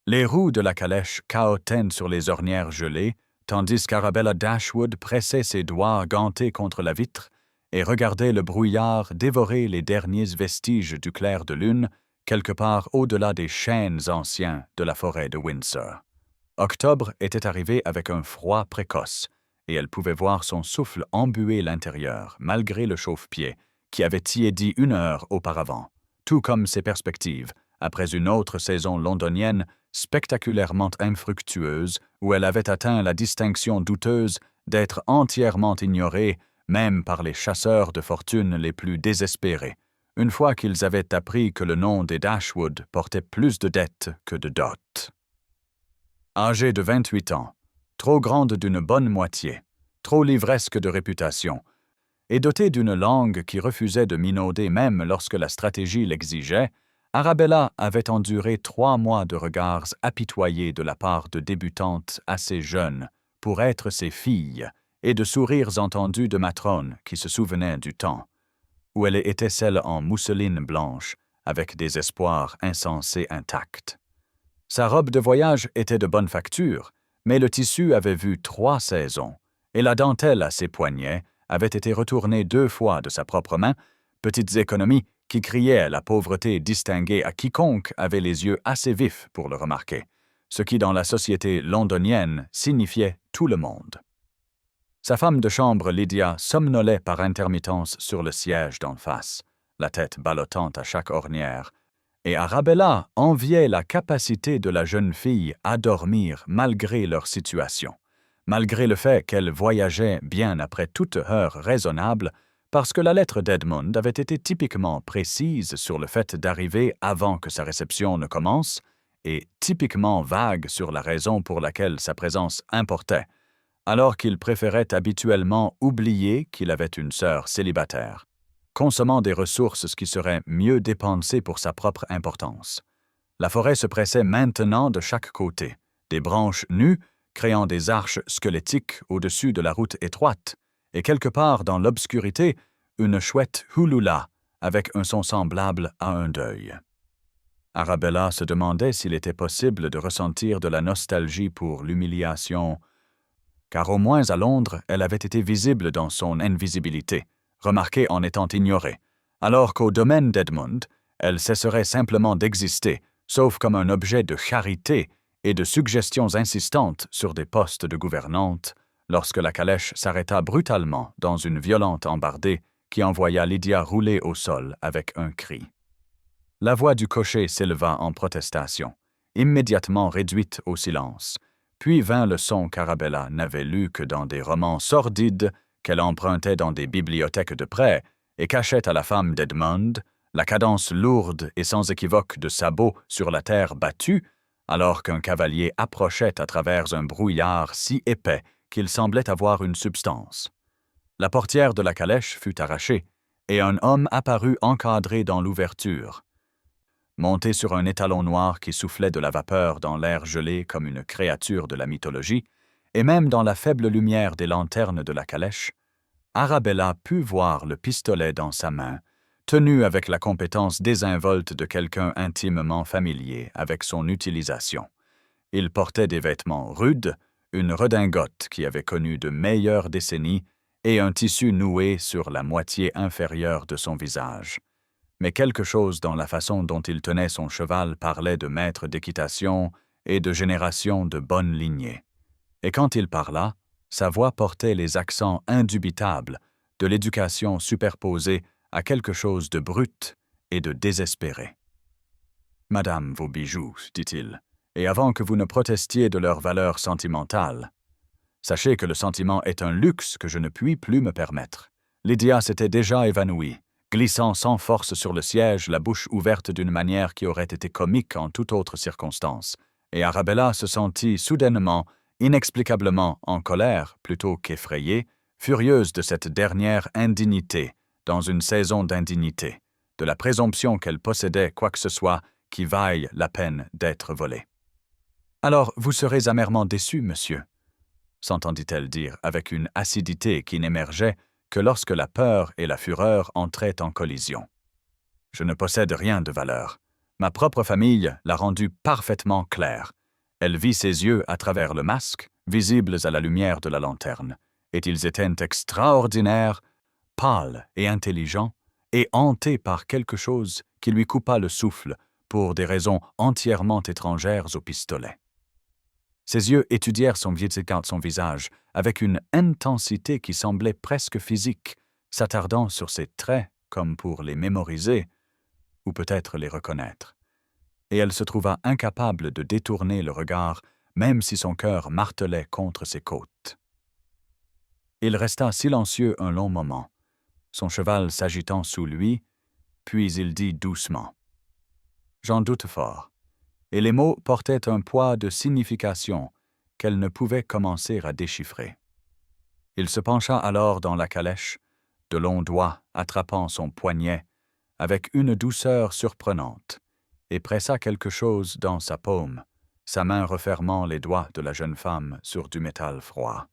Les roues de la calèche cahotaient sur les ornières gelées, tandis qu'Arabella Dashwood pressait ses doigts gantés contre la vitre et regardait le brouillard dévorer les derniers vestiges du clair de lune quelque part au-delà des chênes anciens de la forêt de Windsor. Octobre était arrivé avec un froid précoce, et elle pouvait voir son souffle embuer l'intérieur, malgré le chauffe-pied, qui avait tiédi 1 heure auparavant, tout comme ses perspectives, après une autre saison londonienne spectaculairement infructueuse, où elle avait atteint la distinction douteuse d'être entièrement ignorée, même par les chasseurs de fortune les plus désespérés, une fois qu'ils avaient appris que le nom des Dashwood portait plus de dettes que de dot. Âgée de 28 ans, trop grande d'une bonne moitié, trop livresque de réputation, et dotée d'une langue qui refusait de minauder même lorsque la stratégie l'exigeait, Arabella avait enduré 3 mois de regards apitoyés de la part de débutantes assez jeunes pour être ses filles et de sourires entendus de matrones qui se souvenaient du temps où elle était celle en mousseline blanche avec des espoirs insensés intacts. Sa robe de voyage était de bonne facture, mais le tissu avait vu 3 saisons, et la dentelle à ses poignets avait été retournée 2 fois de sa propre main, petites économies qui criaient la pauvreté distinguée à quiconque avait les yeux assez vifs pour le remarquer, ce qui dans la société londonienne signifiait tout le monde. Sa femme de chambre, Lydia, somnolait par intermittence sur le siège d'en face, la tête ballottante à chaque ornière, et Arabella enviait la capacité de la jeune fille à dormir malgré leur situation, malgré le fait qu'elle voyageait bien après toute heure raisonnable, parce que la lettre d'Edmund avait été typiquement précise sur le fait d'arriver avant que sa réception ne commence, et typiquement vague sur la raison pour laquelle sa présence importait, alors qu'il préférait habituellement oublier qu'il avait une sœur célibataire, consommant des ressources qui seraient mieux dépensées pour sa propre importance. La forêt se pressait maintenant de chaque côté, des branches nues créant des arches squelettiques au-dessus de la route étroite, et quelque part dans l'obscurité, une chouette hulula avec un son semblable à un deuil. Arabella se demandait s'il était possible de ressentir de la nostalgie pour l'humiliation, car au moins à Londres, elle avait été visible dans son invisibilité, remarquée en étant ignorée, alors qu'au domaine d'Edmund, elle cesserait simplement d'exister, sauf comme un objet de charité et de suggestions insistantes sur des postes de gouvernante, lorsque la calèche s'arrêta brutalement dans une violente embardée qui envoya Lydia rouler au sol avec un cri. La voix du cocher s'éleva en protestation, immédiatement réduite au silence, puis vint le son qu'Arabella n'avait lu que dans des romans sordides qu'elle empruntait dans des bibliothèques de prêt et cachait à la femme d'Edmund, la cadence lourde et sans équivoque de sabots sur la terre battue, alors qu'un cavalier approchait à travers un brouillard si épais qu'il semblait avoir une substance. La portière de la calèche fut arrachée, et un homme apparut encadré dans l'ouverture. Monté sur un étalon noir qui soufflait de la vapeur dans l'air gelé comme une créature de la mythologie, et même dans la faible lumière des lanternes de la calèche, Arabella put voir le pistolet dans sa main, tenu avec la compétence désinvolte de quelqu'un intimement familier avec son utilisation. Il portait des vêtements rudes, une redingote qui avait connu de meilleures décennies et un tissu noué sur la moitié inférieure de son visage. Mais quelque chose dans la façon dont il tenait son cheval parlait de maître d'équitation et de génération de bonne lignée. Et quand il parla, sa voix portait les accents indubitables de l'éducation superposée à quelque chose de brut et de désespéré. « Madame, vos bijoux, dit-il, et avant que vous ne protestiez de leur valeur sentimentale. Sachez que le sentiment est un luxe que je ne puis plus me permettre. » Lydia s'était déjà évanouie, glissant sans force sur le siège, la bouche ouverte d'une manière qui aurait été comique en toute autre circonstance, et Arabella se sentit soudainement, inexplicablement en colère plutôt qu'effrayée, furieuse de cette dernière indignité, dans une saison d'indignité, de la présomption qu'elle possédait quoi que ce soit qui vaille la peine d'être volé. « Alors, vous serez amèrement déçu, monsieur » s'entendit-elle dire avec une acidité qui n'émergeait que lorsque la peur et la fureur entraient en collision. « Je ne possède rien de valeur. Ma propre famille l'a rendu parfaitement clair. Elle vit ses yeux à travers le masque, visibles à la lumière de la lanterne, et ils étaient extraordinaires, pâles et intelligents, et hantés par quelque chose qui lui coupa le souffle pour des raisons entièrement étrangères au pistolet. Ses yeux étudièrent son visage avec une intensité qui semblait presque physique, s'attardant sur ses traits comme pour les mémoriser, ou peut-être les reconnaître. Et elle se trouva incapable de détourner le regard, même si son cœur martelait contre ses côtes. Il resta silencieux un long moment, son cheval s'agitant sous lui, puis il dit doucement « J'en doute fort », et les mots portaient un poids de signification qu'elle ne pouvait commencer à déchiffrer. Il se pencha alors dans la calèche, de longs doigts attrapant son poignet, avec une douceur surprenante, et pressa quelque chose dans sa paume, sa main refermant les doigts de la jeune femme sur du métal froid.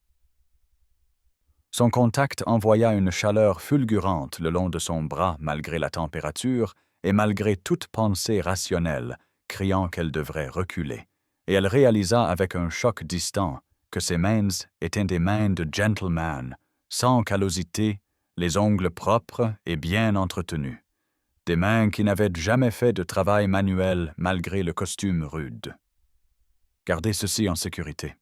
Son contact envoya une chaleur fulgurante le long de son bras malgré la température et malgré toute pensée rationnelle, criant qu'elle devrait reculer, et elle réalisa avec un choc distant que ses mains étaient des mains de gentleman, sans callosité, les ongles propres et bien entretenus. Des mains qui n'avaient jamais fait de travail manuel malgré le costume rude. « Gardez ceci en sécurité, »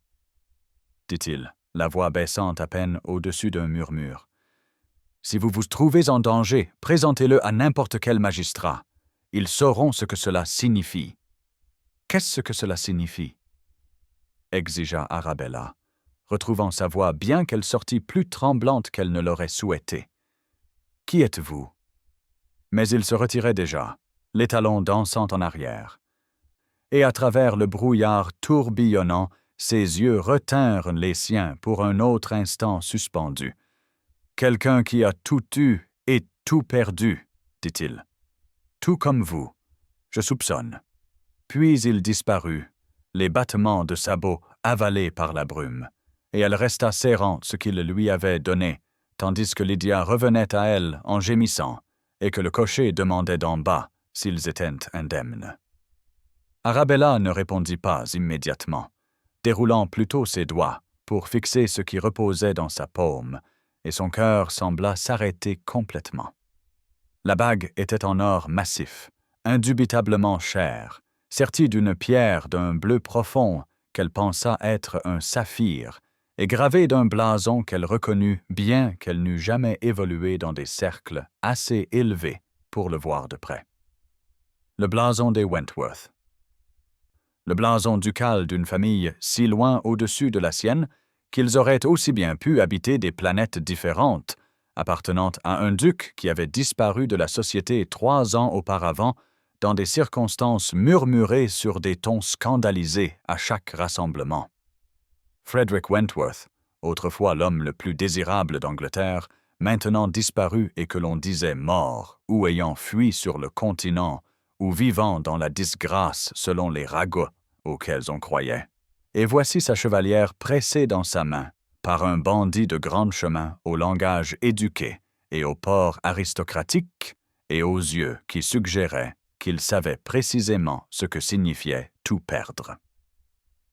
dit-il, la voix baissant à peine au-dessus d'un murmure. « Si vous vous trouvez en danger, présentez-le à n'importe quel magistrat. Ils sauront ce que cela signifie. » « Qu'est-ce que cela signifie ?» exigea Arabella, retrouvant sa voix bien qu'elle sortît plus tremblante qu'elle ne l'aurait souhaité. « Qui êtes-vous » Mais il se retirait déjà, les talons dansant en arrière. Et à travers le brouillard tourbillonnant, ses yeux retinrent les siens pour un autre instant suspendu. « Quelqu'un qui a tout eu et tout perdu, » dit-il. « Tout comme vous, je soupçonne. » Puis il disparut, les battements de sabots avalés par la brume, et elle resta serrant ce qu'il lui avait donné, tandis que Lydia revenait à elle en gémissant, et que le cocher demandait d'en bas s'ils étaient indemnes. Arabella ne répondit pas immédiatement, déroulant plutôt ses doigts pour fixer ce qui reposait dans sa paume, et son cœur sembla s'arrêter complètement. La bague était en or massif, indubitablement cher, sertie d'une pierre d'un bleu profond qu'elle pensa être un saphir, et gravée d'un blason qu'elle reconnut bien qu'elle n'eût jamais évolué dans des cercles assez élevés pour le voir de près. Le blason des Wentworth. Le blason ducal d'une famille si loin au-dessus de la sienne qu'ils auraient aussi bien pu habiter des planètes différentes, appartenant à un duc qui avait disparu de la société 3 ans auparavant dans des circonstances murmurées sur des tons scandalisés à chaque rassemblement. Frederick Wentworth, autrefois l'homme le plus désirable d'Angleterre, maintenant disparu et que l'on disait mort, ou ayant fui sur le continent, ou vivant dans la disgrâce selon les ragots auxquels on croyait. Et voici sa chevalière pressée dans sa main par un bandit de grand chemin au langage éduqué et au port aristocratique et aux yeux qui suggéraient qu'il savait précisément ce que signifiait tout perdre.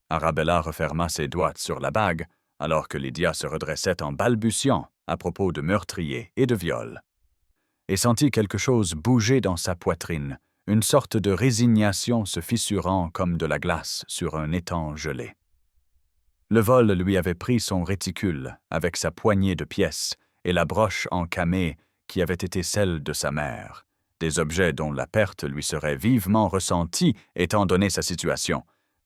Arabella referma ses doigts sur la bague, alors que Lydia se redressait en balbutiant à propos de meurtrier et de viol, et sentit quelque chose bouger dans sa poitrine, une sorte de résignation se fissurant comme de la glace sur un étang gelé. Le vol lui avait pris son réticule avec sa poignée de pièces et la broche en camée qui avait été celle de sa mère, des objets dont la perte lui serait vivement ressentie étant donné sa situation,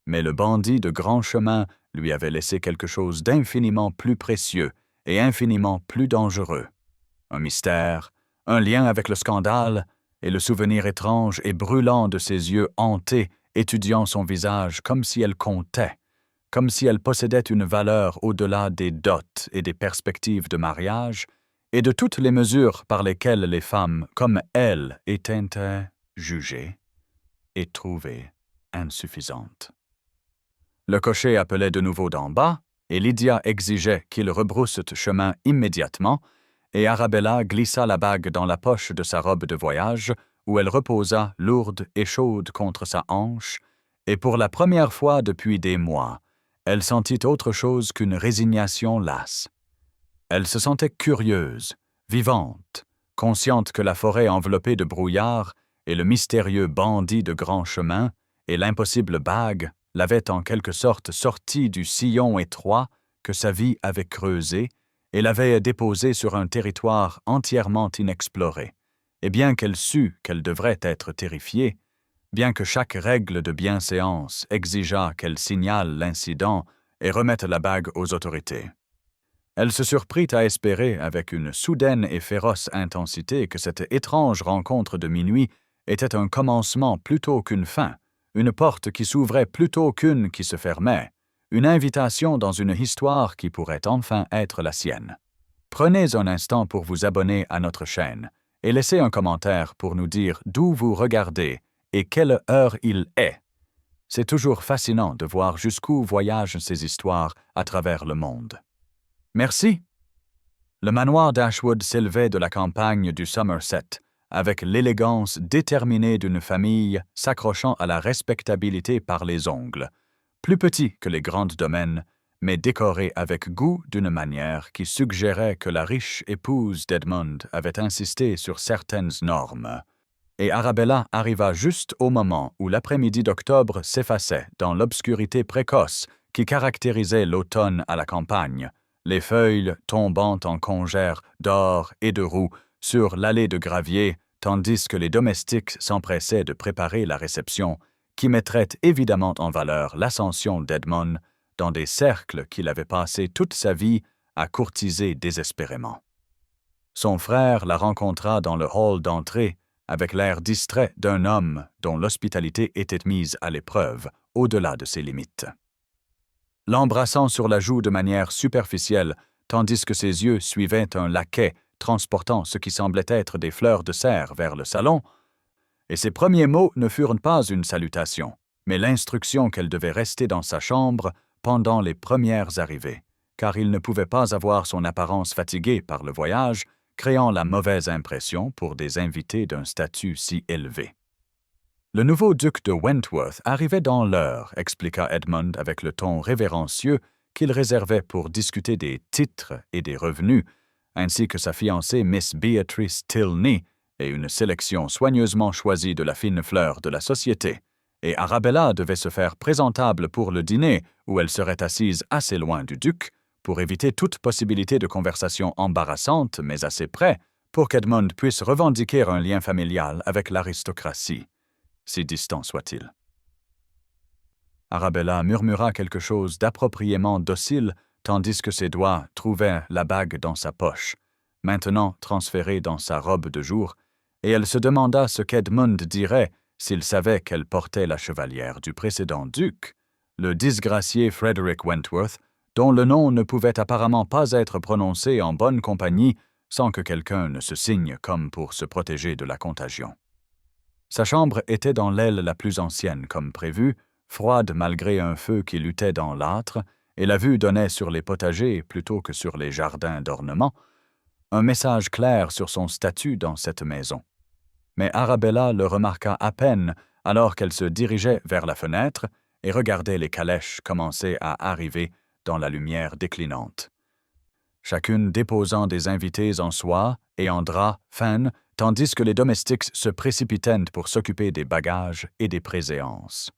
mais le bandit de grand chemin lui avait laissé quelque chose d'infiniment plus précieux et infiniment plus dangereux. Un mystère, un lien avec le scandale, et le souvenir étrange et brûlant de ses yeux hantés étudiant son visage comme si elle comptait, comme si elle possédait une valeur au-delà des dots et des perspectives de mariage, et de toutes les mesures par lesquelles les femmes, comme elle, étaient jugées et trouvées insuffisantes. Le cocher appelait de nouveau d'en bas, et Lydia exigeait qu'il rebrousse chemin immédiatement, et Arabella glissa la bague dans la poche de sa robe de voyage, où elle reposa lourde et chaude contre sa hanche, et pour la première fois depuis des mois, elle sentit autre chose qu'une résignation lasse. Elle se sentait curieuse, vivante, consciente que la forêt enveloppée de brouillard et le mystérieux bandit de grand chemin et l'impossible bague l'avaient en quelque sorte sortie du sillon étroit que sa vie avait creusé et l'avait déposée sur un territoire entièrement inexploré. Et bien qu'elle sût qu'elle devrait être terrifiée, bien que chaque règle de bienséance exigeât qu'elle signale l'incident et remette la bague aux autorités, elle se surprit à espérer avec une soudaine et féroce intensité que cette étrange rencontre de minuit était un commencement plutôt qu'une fin, une porte qui s'ouvrait plutôt qu'une qui se fermait, une invitation dans une histoire qui pourrait enfin être la sienne. Prenez un instant pour vous abonner à notre chaîne et laissez un commentaire pour nous dire d'où vous regardez et quelle heure il est. C'est toujours fascinant de voir jusqu'où voyagent ces histoires à travers le monde. Merci. Le manoir d'Ashwood s'élevait de la campagne du Somerset, avec l'élégance déterminée d'une famille s'accrochant à la respectabilité par les ongles, plus petit que les grands domaines, mais décoré avec goût d'une manière qui suggérait que la riche épouse d'Edmund avait insisté sur certaines normes. Et Arabella arriva juste au moment où l'après-midi d'octobre s'effaçait dans l'obscurité précoce qui caractérisait l'automne à la campagne, les feuilles tombant en congères d'or et de roux sur l'allée de gravier, tandis que les domestiques s'empressaient de préparer la réception, qui mettrait évidemment en valeur l'ascension d'Edmund dans des cercles qu'il avait passé toute sa vie à courtiser désespérément. Son frère la rencontra dans le hall d'entrée, avec l'air distrait d'un homme dont l'hospitalité était mise à l'épreuve, au-delà de ses limites. L'embrassant sur la joue de manière superficielle, tandis que ses yeux suivaient un laquais transportant ce qui semblait être des fleurs de serre vers le salon, et ses premiers mots ne furent pas une salutation, mais l'instruction qu'elle devait rester dans sa chambre pendant les premières arrivées, car il ne pouvait pas avoir son apparence fatiguée par le voyage, créant la mauvaise impression pour des invités d'un statut si élevé. Le nouveau duc de Wentworth arrivait dans l'heure, expliqua Edmund avec le ton révérencieux qu'il réservait pour discuter des titres et des revenus, ainsi que sa fiancée Miss Beatrice Tilney et une sélection soigneusement choisie de la fine fleur de la société, et Arabella devait se faire présentable pour le dîner où elle serait assise assez loin du duc, pour éviter toute possibilité de conversation embarrassante, mais assez près, pour qu'Edmund puisse revendiquer un lien familial avec l'aristocratie, si distant soit-il. Arabella murmura quelque chose d'appropriément docile, tandis que ses doigts trouvaient la bague dans sa poche, maintenant transférée dans sa robe de jour, et elle se demanda ce qu'Edmund dirait s'il savait qu'elle portait la chevalière du précédent duc, le disgracié Frederick Wentworth, dont le nom ne pouvait apparemment pas être prononcé en bonne compagnie sans que quelqu'un ne se signe comme pour se protéger de la contagion. Sa chambre était dans l'aile la plus ancienne comme prévu, froide malgré un feu qui luttait dans l'âtre, et la vue donnait sur les potagers plutôt que sur les jardins d'ornement, un message clair sur son statut dans cette maison. Mais Arabella le remarqua à peine alors qu'elle se dirigeait vers la fenêtre et regardait les calèches commencer à arriver dans la lumière déclinante, chacune déposant des invités en soie et en drap fin, tandis que les domestiques se précipitaient pour s'occuper des bagages et des préséances.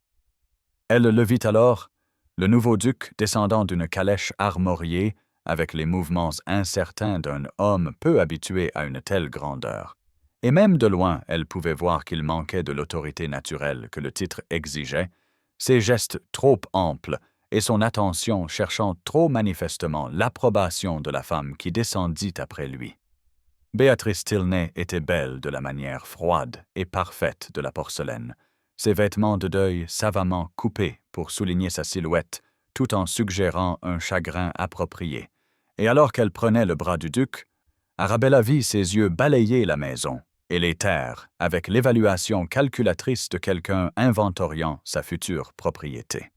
Elle le vit alors, le nouveau duc descendant d'une calèche armoriée avec les mouvements incertains d'un homme peu habitué à une telle grandeur. Et même de loin, elle pouvait voir qu'il manquait de l'autorité naturelle que le titre exigeait, ses gestes trop amples et son attention cherchant trop manifestement l'approbation de la femme qui descendit après lui. Béatrice Tilney était belle de la manière froide et parfaite de la porcelaine, ses vêtements de deuil savamment coupés pour souligner sa silhouette, tout en suggérant un chagrin approprié. Et alors qu'elle prenait le bras du duc, Arabella vit ses yeux balayer la maison et les taire avec l'évaluation calculatrice de quelqu'un inventoriant sa future propriété.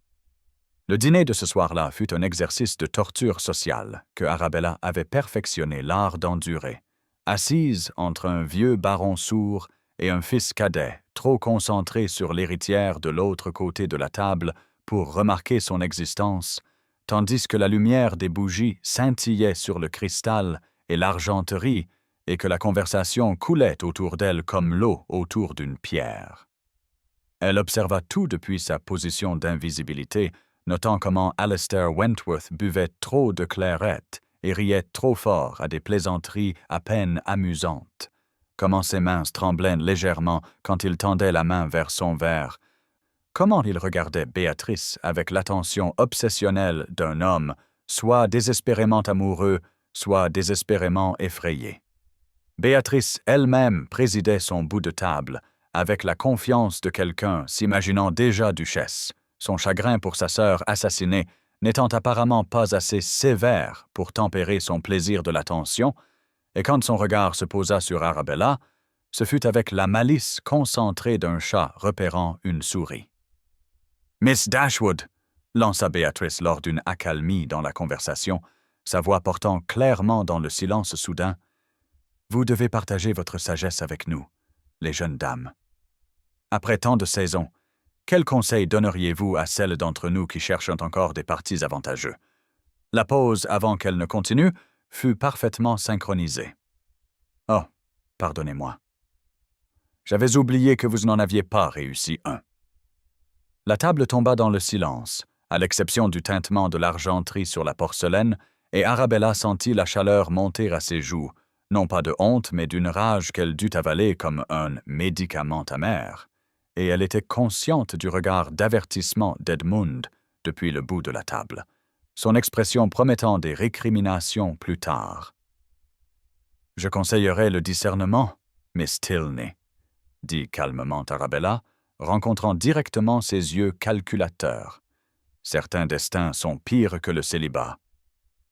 Le dîner de ce soir-là fut un exercice de torture sociale que Arabella avait perfectionné l'art d'endurer, assise entre un vieux baron sourd et un fils cadet, trop concentré sur l'héritière de l'autre côté de la table pour remarquer son existence, tandis que la lumière des bougies scintillait sur le cristal et l'argenterie et que la conversation coulait autour d'elle comme l'eau autour d'une pierre. Elle observa tout depuis sa position d'invisibilité, notant comment Alistair Wentworth buvait trop de clairette et riait trop fort à des plaisanteries à peine amusantes, comment ses mains tremblaient légèrement quand il tendait la main vers son verre, comment il regardait Béatrice avec l'attention obsessionnelle d'un homme, soit désespérément amoureux, soit désespérément effrayé. Béatrice elle-même présidait son bout de table, avec la confiance de quelqu'un s'imaginant déjà duchesse, son chagrin pour sa sœur assassinée n'étant apparemment pas assez sévère pour tempérer son plaisir de l'attention, et quand son regard se posa sur Arabella, ce fut avec la malice concentrée d'un chat repérant une souris. « Miss Dashwood !» lança Béatrice lors d'une accalmie dans la conversation, sa voix portant clairement dans le silence soudain. « Vous devez partager votre sagesse avec nous, les jeunes dames. Après tant de saisons, quels conseils donneriez-vous à celles d'entre nous qui cherchent encore des partis avantageux? » La pause avant qu'elle ne continue fut parfaitement synchronisée. « Oh, pardonnez-moi. J'avais oublié que vous n'en aviez pas réussi un. » La table tomba dans le silence, à l'exception du tintement de l'argenterie sur la porcelaine, et Arabella sentit la chaleur monter à ses joues, non pas de honte, mais d'une rage qu'elle dut avaler comme un médicament amer, et elle était consciente du regard d'avertissement d'Edmund depuis le bout de la table, son expression promettant des récriminations plus tard. « Je conseillerais le discernement, Miss Tilney, » dit calmement Arabella, rencontrant directement ses yeux calculateurs. Certains destins sont pires que le célibat.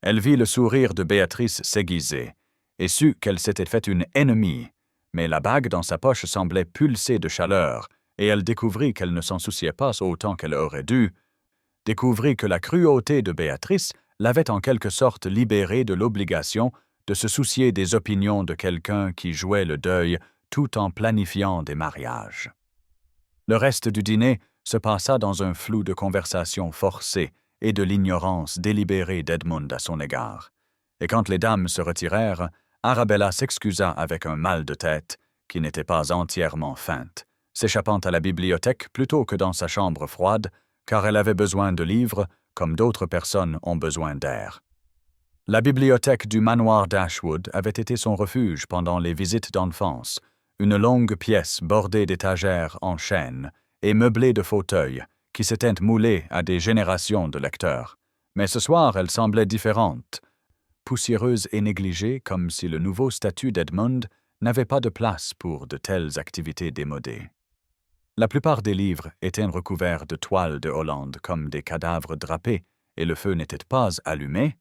Elle vit le sourire de Béatrice s'aiguiser et sut qu'elle s'était fait une ennemie, mais la bague dans sa poche semblait pulser de chaleur, et elle découvrit qu'elle ne s'en souciait pas autant qu'elle aurait dû, découvrit que la cruauté de Béatrice l'avait en quelque sorte libérée de l'obligation de se soucier des opinions de quelqu'un qui jouait le deuil tout en planifiant des mariages. Le reste du dîner se passa dans un flou de conversation forcée et de l'ignorance délibérée d'Edmund à son égard. Et quand les dames se retirèrent, Arabella s'excusa avec un mal de tête qui n'était pas entièrement feinte, s'échappant à la bibliothèque plutôt que dans sa chambre froide, car elle avait besoin de livres comme d'autres personnes ont besoin d'air. La bibliothèque du manoir Dashwood avait été son refuge pendant les visites d'enfance, une longue pièce bordée d'étagères en chêne et meublée de fauteuils qui s'étaient moulés à des générations de lecteurs. Mais ce soir, elle semblait différente, poussiéreuse et négligée, comme si le nouveau statut d'Edmund n'avait pas de place pour de telles activités démodées. La plupart des livres étaient recouverts de toiles de Hollande comme des cadavres drapés, et le feu n'était pas allumé,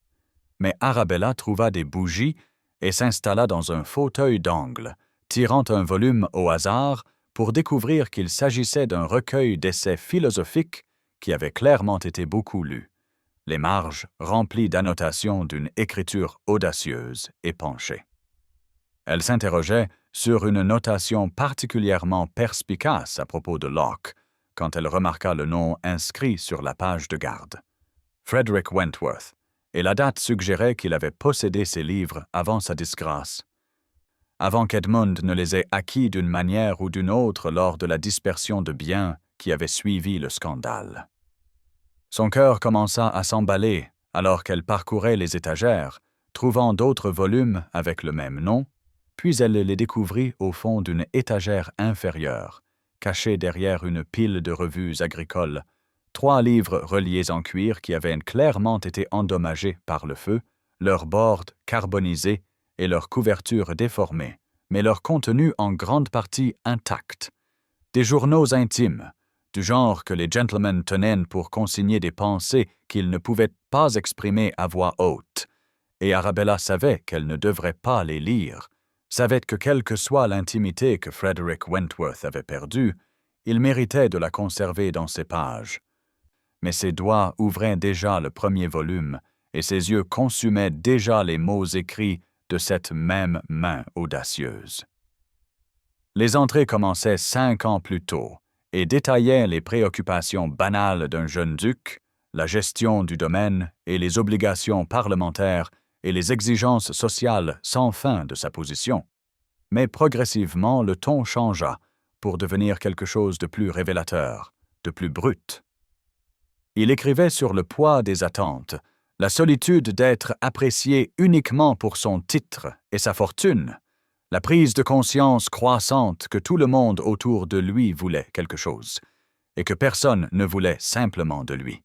mais Arabella trouva des bougies et s'installa dans un fauteuil d'angle, tirant un volume au hasard pour découvrir qu'il s'agissait d'un recueil d'essais philosophiques qui avait clairement été beaucoup lu, les marges remplies d'annotations d'une écriture audacieuse et penchée. Elle s'interrogeait sur une notation particulièrement perspicace à propos de Locke, quand elle remarqua le nom inscrit sur la page de garde. Frederick Wentworth, et la date suggérait qu'il avait possédé ces livres avant sa disgrâce, avant qu'Edmund ne les ait acquis d'une manière ou d'une autre lors de la dispersion de biens qui avait suivi le scandale. Son cœur commença à s'emballer alors qu'elle parcourait les étagères, trouvant d'autres volumes avec le même nom, puis elle les découvrit au fond d'une étagère inférieure, cachée derrière une pile de revues agricoles, 3 livres reliés en cuir qui avaient clairement été endommagés par le feu, leurs bords carbonisés et leurs couvertures déformées, mais leur contenu en grande partie intact. Des journaux intimes, du genre que les gentlemen tenaient pour consigner des pensées qu'ils ne pouvaient pas exprimer à voix haute, et Arabella savait qu'elle ne devrait pas les lire, savait que quelle que soit l'intimité que Frederick Wentworth avait perdue, il méritait de la conserver dans ses pages. Mais ses doigts ouvraient déjà le premier volume, et ses yeux consumaient déjà les mots écrits de cette même main audacieuse. Les entrées commençaient 5 ans plus tôt et détaillaient les préoccupations banales d'un jeune duc, la gestion du domaine et les obligations parlementaires et les exigences sociales sans fin de sa position. Mais progressivement, le ton changea pour devenir quelque chose de plus révélateur, de plus brut. Il écrivait sur le poids des attentes, la solitude d'être apprécié uniquement pour son titre et sa fortune, la prise de conscience croissante que tout le monde autour de lui voulait quelque chose, et que personne ne voulait simplement de lui.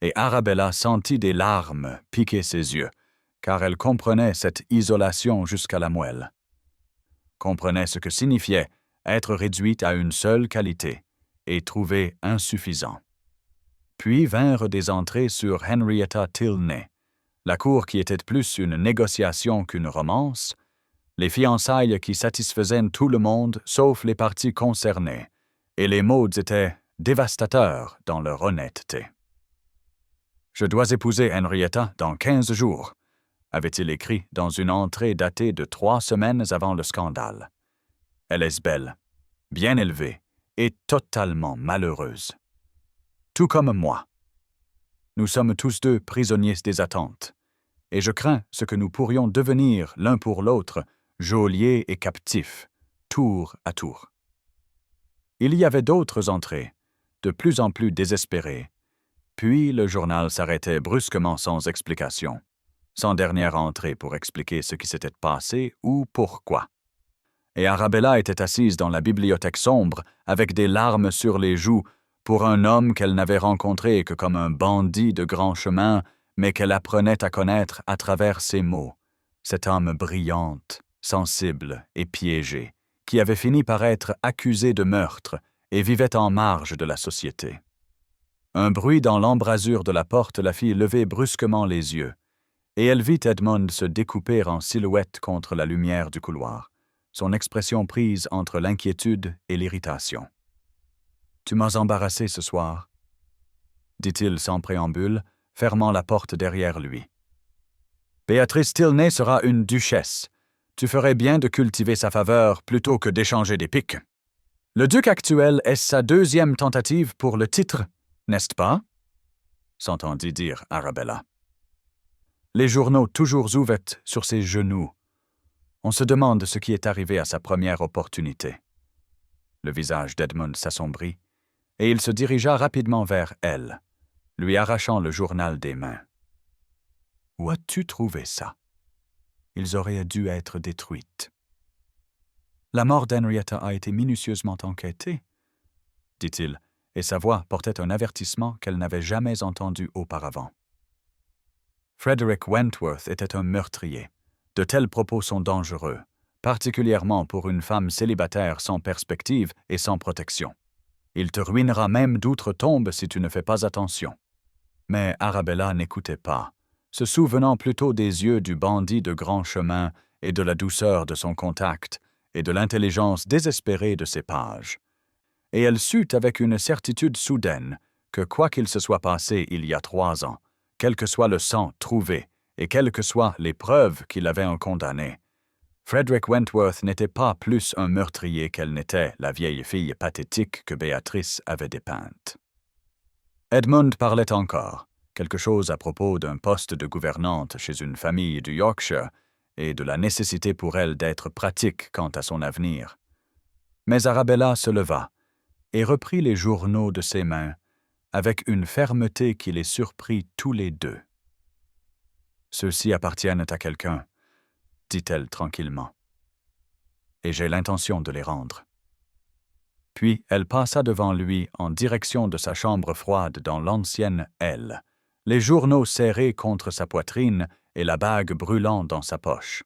Et Arabella sentit des larmes piquer ses yeux, car elle comprenait cette isolation jusqu'à la moelle. Comprenait ce que signifiait être réduite à une seule qualité et trouvée insuffisant. Puis vinrent des entrées sur Henrietta Tilney, la cour qui était plus une négociation qu'une romance, les fiançailles qui satisfaisaient tout le monde sauf les parties concernées, et les mots étaient dévastateurs dans leur honnêteté. « Je dois épouser Henrietta dans 15 jours », avait-il écrit dans une entrée datée de 3 semaines avant le scandale. Elle est belle, bien élevée et totalement malheureuse. Tout comme moi. Nous sommes tous deux prisonniers des attentes, et je crains ce que nous pourrions devenir l'un pour l'autre, geôliers et captifs, tour à tour. Il y avait d'autres entrées, de plus en plus désespérées, puis le journal s'arrêtait brusquement sans explication, sans dernière entrée pour expliquer ce qui s'était passé ou pourquoi. Et Arabella était assise dans la bibliothèque sombre, avec des larmes sur les joues, pour un homme qu'elle n'avait rencontré que comme un bandit de grand chemin, mais qu'elle apprenait à connaître à travers ses mots, cette âme brillante, sensible et piégée, qui avait fini par être accusée de meurtre et vivait en marge de la société. Un bruit dans l'embrasure de la porte la fit lever brusquement les yeux, et elle vit Edmund se découper en silhouette contre la lumière du couloir, son expression prise entre l'inquiétude et l'irritation. « Tu m'as embarrassé ce soir », dit-il sans préambule, fermant la porte derrière lui. « Béatrice Tilney sera une duchesse. Tu ferais bien de cultiver sa faveur plutôt que d'échanger des piques. Le duc actuel est sa 2e tentative pour le titre, n'est-ce pas ?» s'entendit dire Arabella. Les journaux toujours ouverts sur ses genoux. On se demande ce qui est arrivé à sa première opportunité. Le visage d'Edmund s'assombrit, et il se dirigea rapidement vers elle, lui arrachant le journal des mains. « Où as-tu trouvé ça? Ils auraient dû être détruites. »« La mort d'Henrietta a été minutieusement enquêtée, » dit-il, et sa voix portait un avertissement qu'elle n'avait jamais entendu auparavant. Frederick Wentworth était un meurtrier. De tels propos sont dangereux, particulièrement pour une femme célibataire sans perspective et sans protection. Il te ruinera même d'outre-tombe si tu ne fais pas attention. Mais Arabella n'écoutait pas, se souvenant plutôt des yeux du bandit de grand chemin et de la douceur de son contact et de l'intelligence désespérée de ses pages. Et elle sut avec une certitude soudaine que quoi qu'il se soit passé il y a 3 ans, quel que soit le sang trouvé et quelles que soient les preuves qui l'avaient en condamné, Frederick Wentworth n'était pas plus un meurtrier qu'elle n'était la vieille fille pathétique que Béatrice avait dépeinte. Edmund parlait encore, quelque chose à propos d'un poste de gouvernante chez une famille du Yorkshire et de la nécessité pour elle d'être pratique quant à son avenir. Mais Arabella se leva et reprit les journaux de ses mains avec une fermeté qui les surprit tous les deux. « Ceux-ci appartiennent à quelqu'un, » dit-elle tranquillement, « et j'ai l'intention de les rendre. » Puis elle passa devant lui en direction de sa chambre froide dans l'ancienne aile, les journaux serrés contre sa poitrine et la bague brûlant dans sa poche.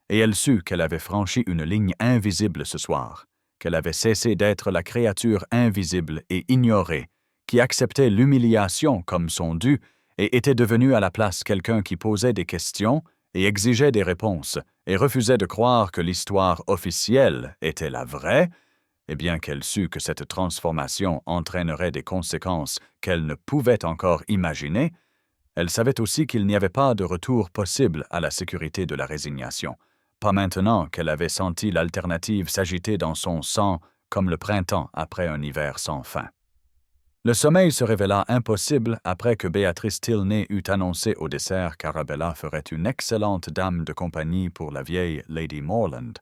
Et elle sut qu'elle avait franchi une ligne invisible ce soir, qu'elle avait cessé d'être la créature invisible et ignorée, qui acceptait l'humiliation comme son dû et était devenue à la place quelqu'un qui posait des questions et exigeait des réponses, et refusait de croire que l'histoire officielle était la vraie, et bien qu'elle sût que cette transformation entraînerait des conséquences qu'elle ne pouvait encore imaginer, elle savait aussi qu'il n'y avait pas de retour possible à la sécurité de la résignation, pas maintenant qu'elle avait senti l'alternative s'agiter dans son sang comme le printemps après un hiver sans fin. Le sommeil se révéla impossible après que Béatrice Tilney eut annoncé au dessert qu'Arabella ferait une excellente dame de compagnie pour la vieille Lady Morland,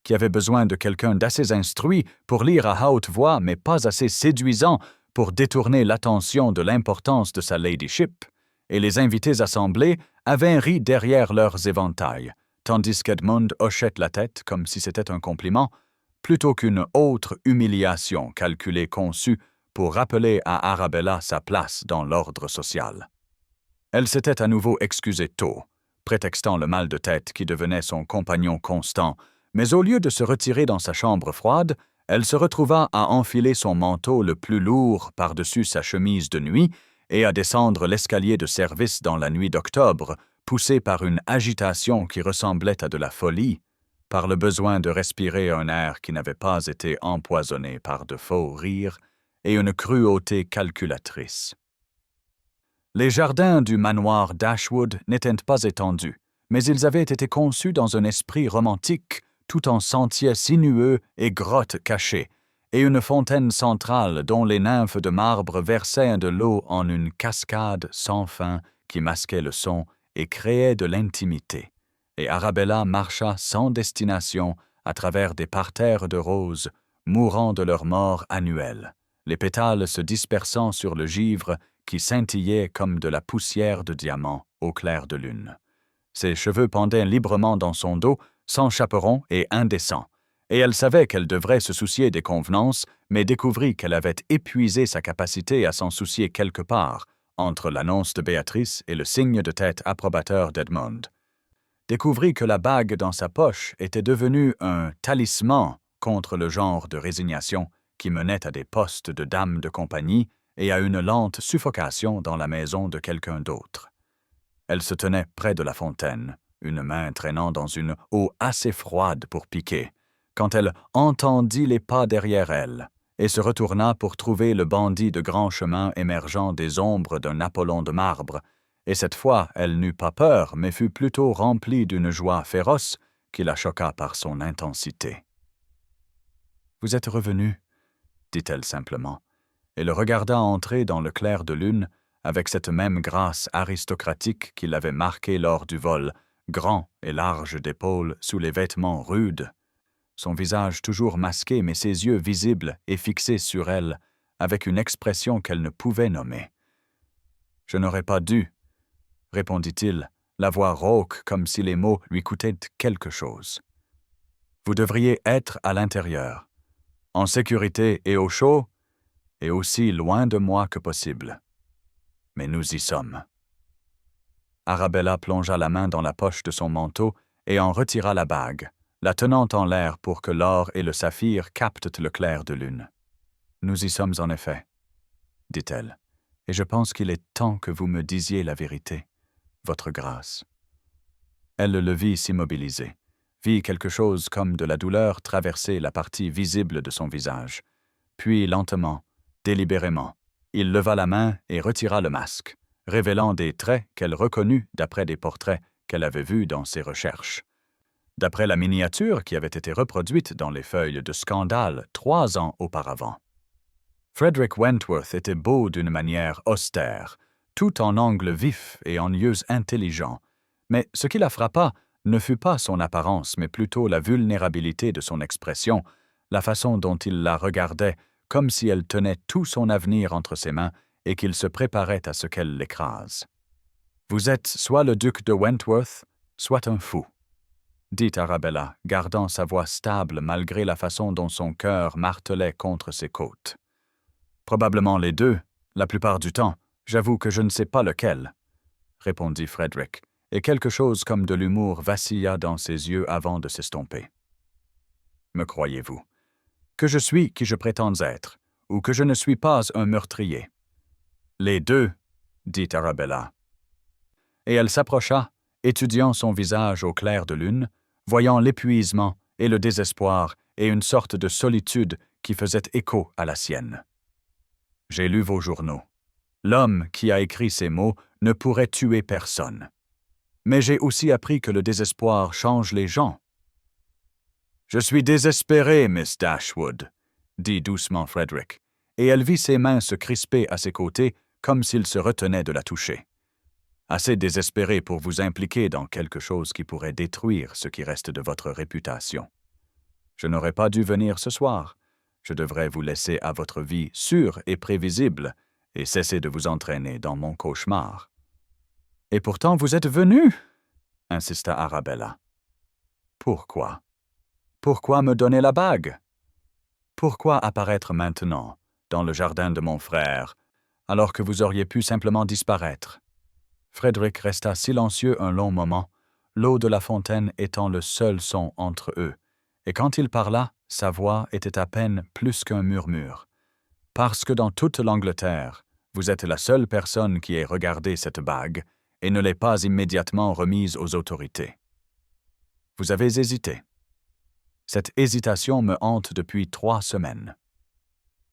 qui avait besoin de quelqu'un d'assez instruit pour lire à haute voix, mais pas assez séduisant pour détourner l'attention de l'importance de sa ladyship, et les invités assemblés avaient ri derrière leurs éventails, tandis qu'Edmund hochait la tête comme si c'était un compliment, plutôt qu'une autre humiliation calculée conçue pour rappeler à Arabella sa place dans l'ordre social. Elle s'était à nouveau excusée tôt, prétextant le mal de tête qui devenait son compagnon constant, mais au lieu de se retirer dans sa chambre froide, elle se retrouva à enfiler son manteau le plus lourd par-dessus sa chemise de nuit et à descendre l'escalier de service dans la nuit d'octobre, poussée par une agitation qui ressemblait à de la folie, par le besoin de respirer un air qui n'avait pas été empoisonné par de faux rires et une cruauté calculatrice. Les jardins du manoir Dashwood n'étaient pas étendus, mais ils avaient été conçus dans un esprit romantique, tout en sentiers sinueux et grottes cachées, et une fontaine centrale dont les nymphes de marbre versaient de l'eau en une cascade sans fin qui masquait le son et créait de l'intimité. Et Arabella marcha sans destination à travers des parterres de roses, mourant de leur mort annuelle, les pétales se dispersant sur le givre qui scintillait comme de la poussière de diamant au clair de lune. Ses cheveux pendaient librement dans son dos, sans chaperon et indécents, et elle savait qu'elle devrait se soucier des convenances, mais découvrit qu'elle avait épuisé sa capacité à s'en soucier quelque part, entre l'annonce de Béatrice et le signe de tête approbateur d'Edmund. Découvrit que la bague dans sa poche était devenue un talisman contre le genre de résignation qui menait à des postes de dame de compagnie et à une lente suffocation dans la maison de quelqu'un d'autre. Elle se tenait près de la fontaine, une main traînant dans une eau assez froide pour piquer, quand elle entendit les pas derrière elle, et se retourna pour trouver le bandit de grand chemin émergeant des ombres d'un Apollon de marbre, et cette fois elle n'eut pas peur, mais fut plutôt remplie d'une joie féroce qui la choqua par son intensité. « Vous êtes revenu ?» dit-elle simplement, et le regarda entrer dans le clair de lune avec cette même grâce aristocratique qui l'avait marqué lors du vol, grand et large d'épaules sous les vêtements rudes, son visage toujours masqué mais ses yeux visibles et fixés sur elle avec une expression qu'elle ne pouvait nommer. « Je n'aurais pas dû, » répondit-il, la voix rauque comme si les mots lui coûtaient quelque chose. « Vous devriez être à l'intérieur, en sécurité et au chaud, et aussi loin de moi que possible. Mais nous y sommes. » Arabella plongea la main dans la poche de son manteau et en retira la bague, la tenant en l'air pour que l'or et le saphir captent le clair de lune. « Nous y sommes en effet, » dit-elle, « et je pense qu'il est temps que vous me disiez la vérité, votre grâce. » Elle le vit s'immobiliser, vit quelque chose comme de la douleur traverser la partie visible de son visage. Puis, lentement, délibérément, il leva la main et retira le masque, révélant des traits qu'elle reconnut d'après des portraits qu'elle avait vus dans ses recherches. D'après la miniature qui avait été reproduite dans les feuilles de Scandale 3 ans auparavant. Frederick Wentworth était beau d'une manière austère, tout en angles vifs et en yeux intelligents, mais ce qui la frappa ne fut pas son apparence, mais plutôt la vulnérabilité de son expression, la façon dont il la regardait, comme si elle tenait tout son avenir entre ses mains et qu'il se préparait à ce qu'elle l'écrase. « Vous êtes soit le duc de Wentworth, soit un fou, » dit Arabella, gardant sa voix stable malgré la façon dont son cœur martelait contre ses côtes. « Probablement les deux, la plupart du temps, j'avoue que je ne sais pas lequel, » répondit Frederick, et quelque chose comme de l'humour vacilla dans ses yeux avant de s'estomper. « Me croyez-vous? Que je suis qui je prétends être, ou que je ne suis pas un meurtrier? »« Les deux, » dit Arabella. Et elle s'approcha, étudiant son visage au clair de lune, voyant l'épuisement et le désespoir et une sorte de solitude qui faisait écho à la sienne. « J'ai lu vos journaux. L'homme qui a écrit ces mots ne pourrait tuer personne. Mais j'ai aussi appris que le désespoir change les gens. Je suis désespéré, Miss Dashwood, dit doucement Frederick, et elle vit ses mains se crisper à ses côtés comme s'il se retenait de la toucher. Assez désespéré pour vous impliquer dans quelque chose qui pourrait détruire ce qui reste de votre réputation. Je n'aurais pas dû venir ce soir. Je devrais vous laisser à votre vie sûre et prévisible et cesser de vous entraîner dans mon cauchemar. Et pourtant vous êtes venu, insista Arabella. Pourquoi? Pourquoi me donner la bague? Pourquoi apparaître maintenant, dans le jardin de mon frère, alors que vous auriez pu simplement disparaître? Frederick resta silencieux un long moment, l'eau de la fontaine étant le seul son entre eux, et quand il parla, sa voix était à peine plus qu'un murmure. Parce que dans toute l'Angleterre, vous êtes la seule personne qui ait regardé cette bague et ne l'ait pas immédiatement remise aux autorités. Vous avez hésité. Cette hésitation me hante depuis 3 semaines.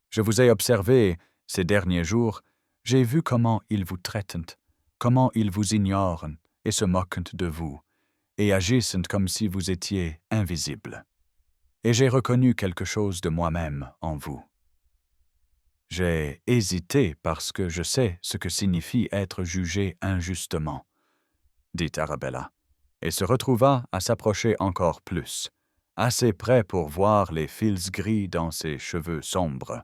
Je vous ai observé ces derniers jours, j'ai vu comment ils vous traitent, comment ils vous ignorent et se moquent de vous, et agissent comme si vous étiez invisible. Et j'ai reconnu quelque chose de moi-même en vous. J'ai hésité parce que je sais ce que signifie être jugé injustement, dit Arabella, et se retrouva à s'approcher encore plus, assez près pour voir les fils gris dans ses cheveux sombres,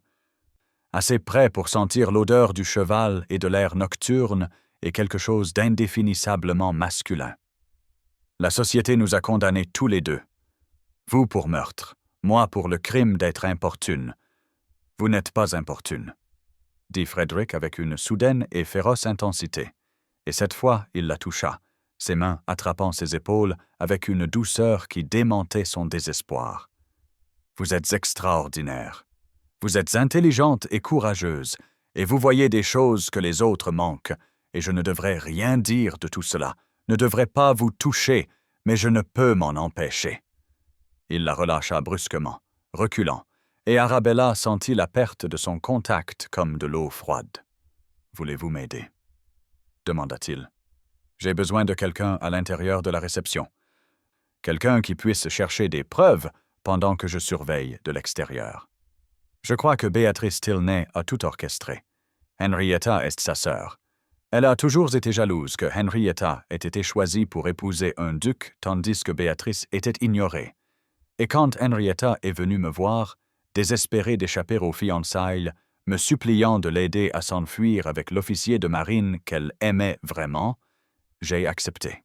assez près pour sentir l'odeur du cheval et de l'air nocturne et quelque chose d'indéfinissablement masculin. La société nous a condamnés tous les deux. Vous pour meurtre, moi pour le crime d'être importune. Vous n'êtes pas importune, dit Frederick avec une soudaine et féroce intensité, et cette fois il la toucha, ses mains attrapant ses épaules avec une douceur qui démentait son désespoir. Vous êtes extraordinaire. Vous êtes intelligente et courageuse, et vous voyez des choses que les autres manquent, et je ne devrais rien dire de tout cela, ne devrais pas vous toucher, mais je ne peux m'en empêcher. Il la relâcha brusquement, reculant, et Arabella sentit la perte de son contact comme de l'eau froide. « Voulez-vous m'aider » demanda-t-il. « J'ai besoin de quelqu'un à l'intérieur de la réception. Quelqu'un qui puisse chercher des preuves pendant que je surveille de l'extérieur. Je crois que Béatrice Tilney a tout orchestré. Henrietta est sa sœur. Elle a toujours été jalouse que Henrietta ait été choisie pour épouser un duc tandis que Béatrice était ignorée. Et quand Henrietta est venue me voir, désespérée d'échapper aux fiançailles, me suppliant de l'aider à s'enfuir avec l'officier de marine qu'elle aimait vraiment, j'ai accepté.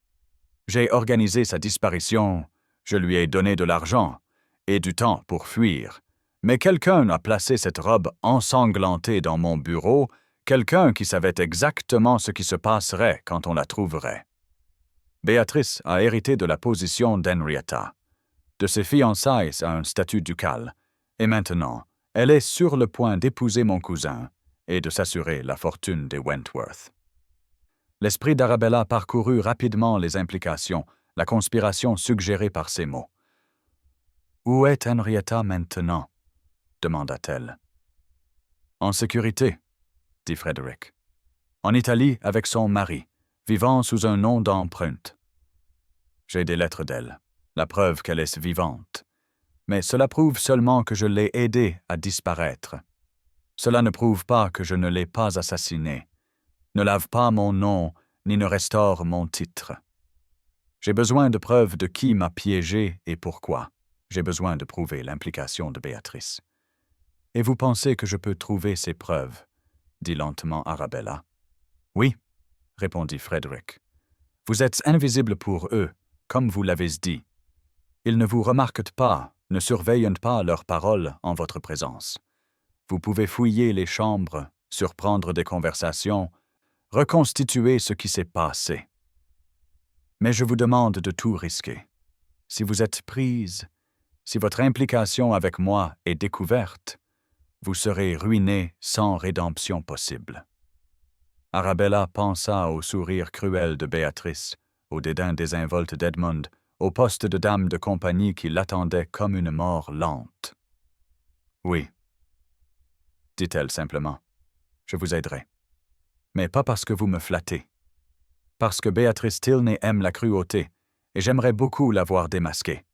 J'ai organisé sa disparition, je lui ai donné de l'argent et du temps pour fuir. Mais quelqu'un a placé cette robe ensanglantée dans mon bureau, quelqu'un qui savait exactement ce qui se passerait quand on la trouverait. Béatrice a hérité de la position d'Henrietta, de ses fiançailles à un statut ducal, et maintenant, elle est sur le point d'épouser mon cousin et de s'assurer la fortune des Wentworth. L'esprit d'Arabella parcourut rapidement les implications, la conspiration suggérée par ces mots. « Où est Henrietta maintenant » demanda-t-elle. « En sécurité, » dit Frederick. « En Italie avec son mari, vivant sous un nom d'empreinte. J'ai des lettres d'elle, la preuve qu'elle est vivante. Mais cela prouve seulement que je l'ai aidée à disparaître. Cela ne prouve pas que je ne l'ai pas assassinée, ne lave pas mon nom ni ne restaure mon titre. J'ai besoin de preuves de qui m'a piégé et pourquoi. J'ai besoin de prouver l'implication de Béatrice. Et vous pensez que je peux trouver ces preuves » dit lentement Arabella. « Oui, » répondit Frederick. « Vous êtes invisible pour eux, comme vous l'avez dit. Ils ne vous remarquent pas, ne surveillent pas leurs paroles en votre présence. Vous pouvez fouiller les chambres, surprendre des conversations, reconstituer ce qui s'est passé. Mais je vous demande de tout risquer. Si vous êtes prise, si votre implication avec moi est découverte, vous serez ruiné sans rédemption possible. » Arabella pensa au sourire cruel de Béatrice, au dédain désinvolte d'Edmund, au poste de dame de compagnie qui l'attendait comme une mort lente. « Oui, » dit-elle simplement, « je vous aiderai. Mais pas parce que vous me flattez. Parce que Béatrice Tilney aime la cruauté, et j'aimerais beaucoup la voir démasquée.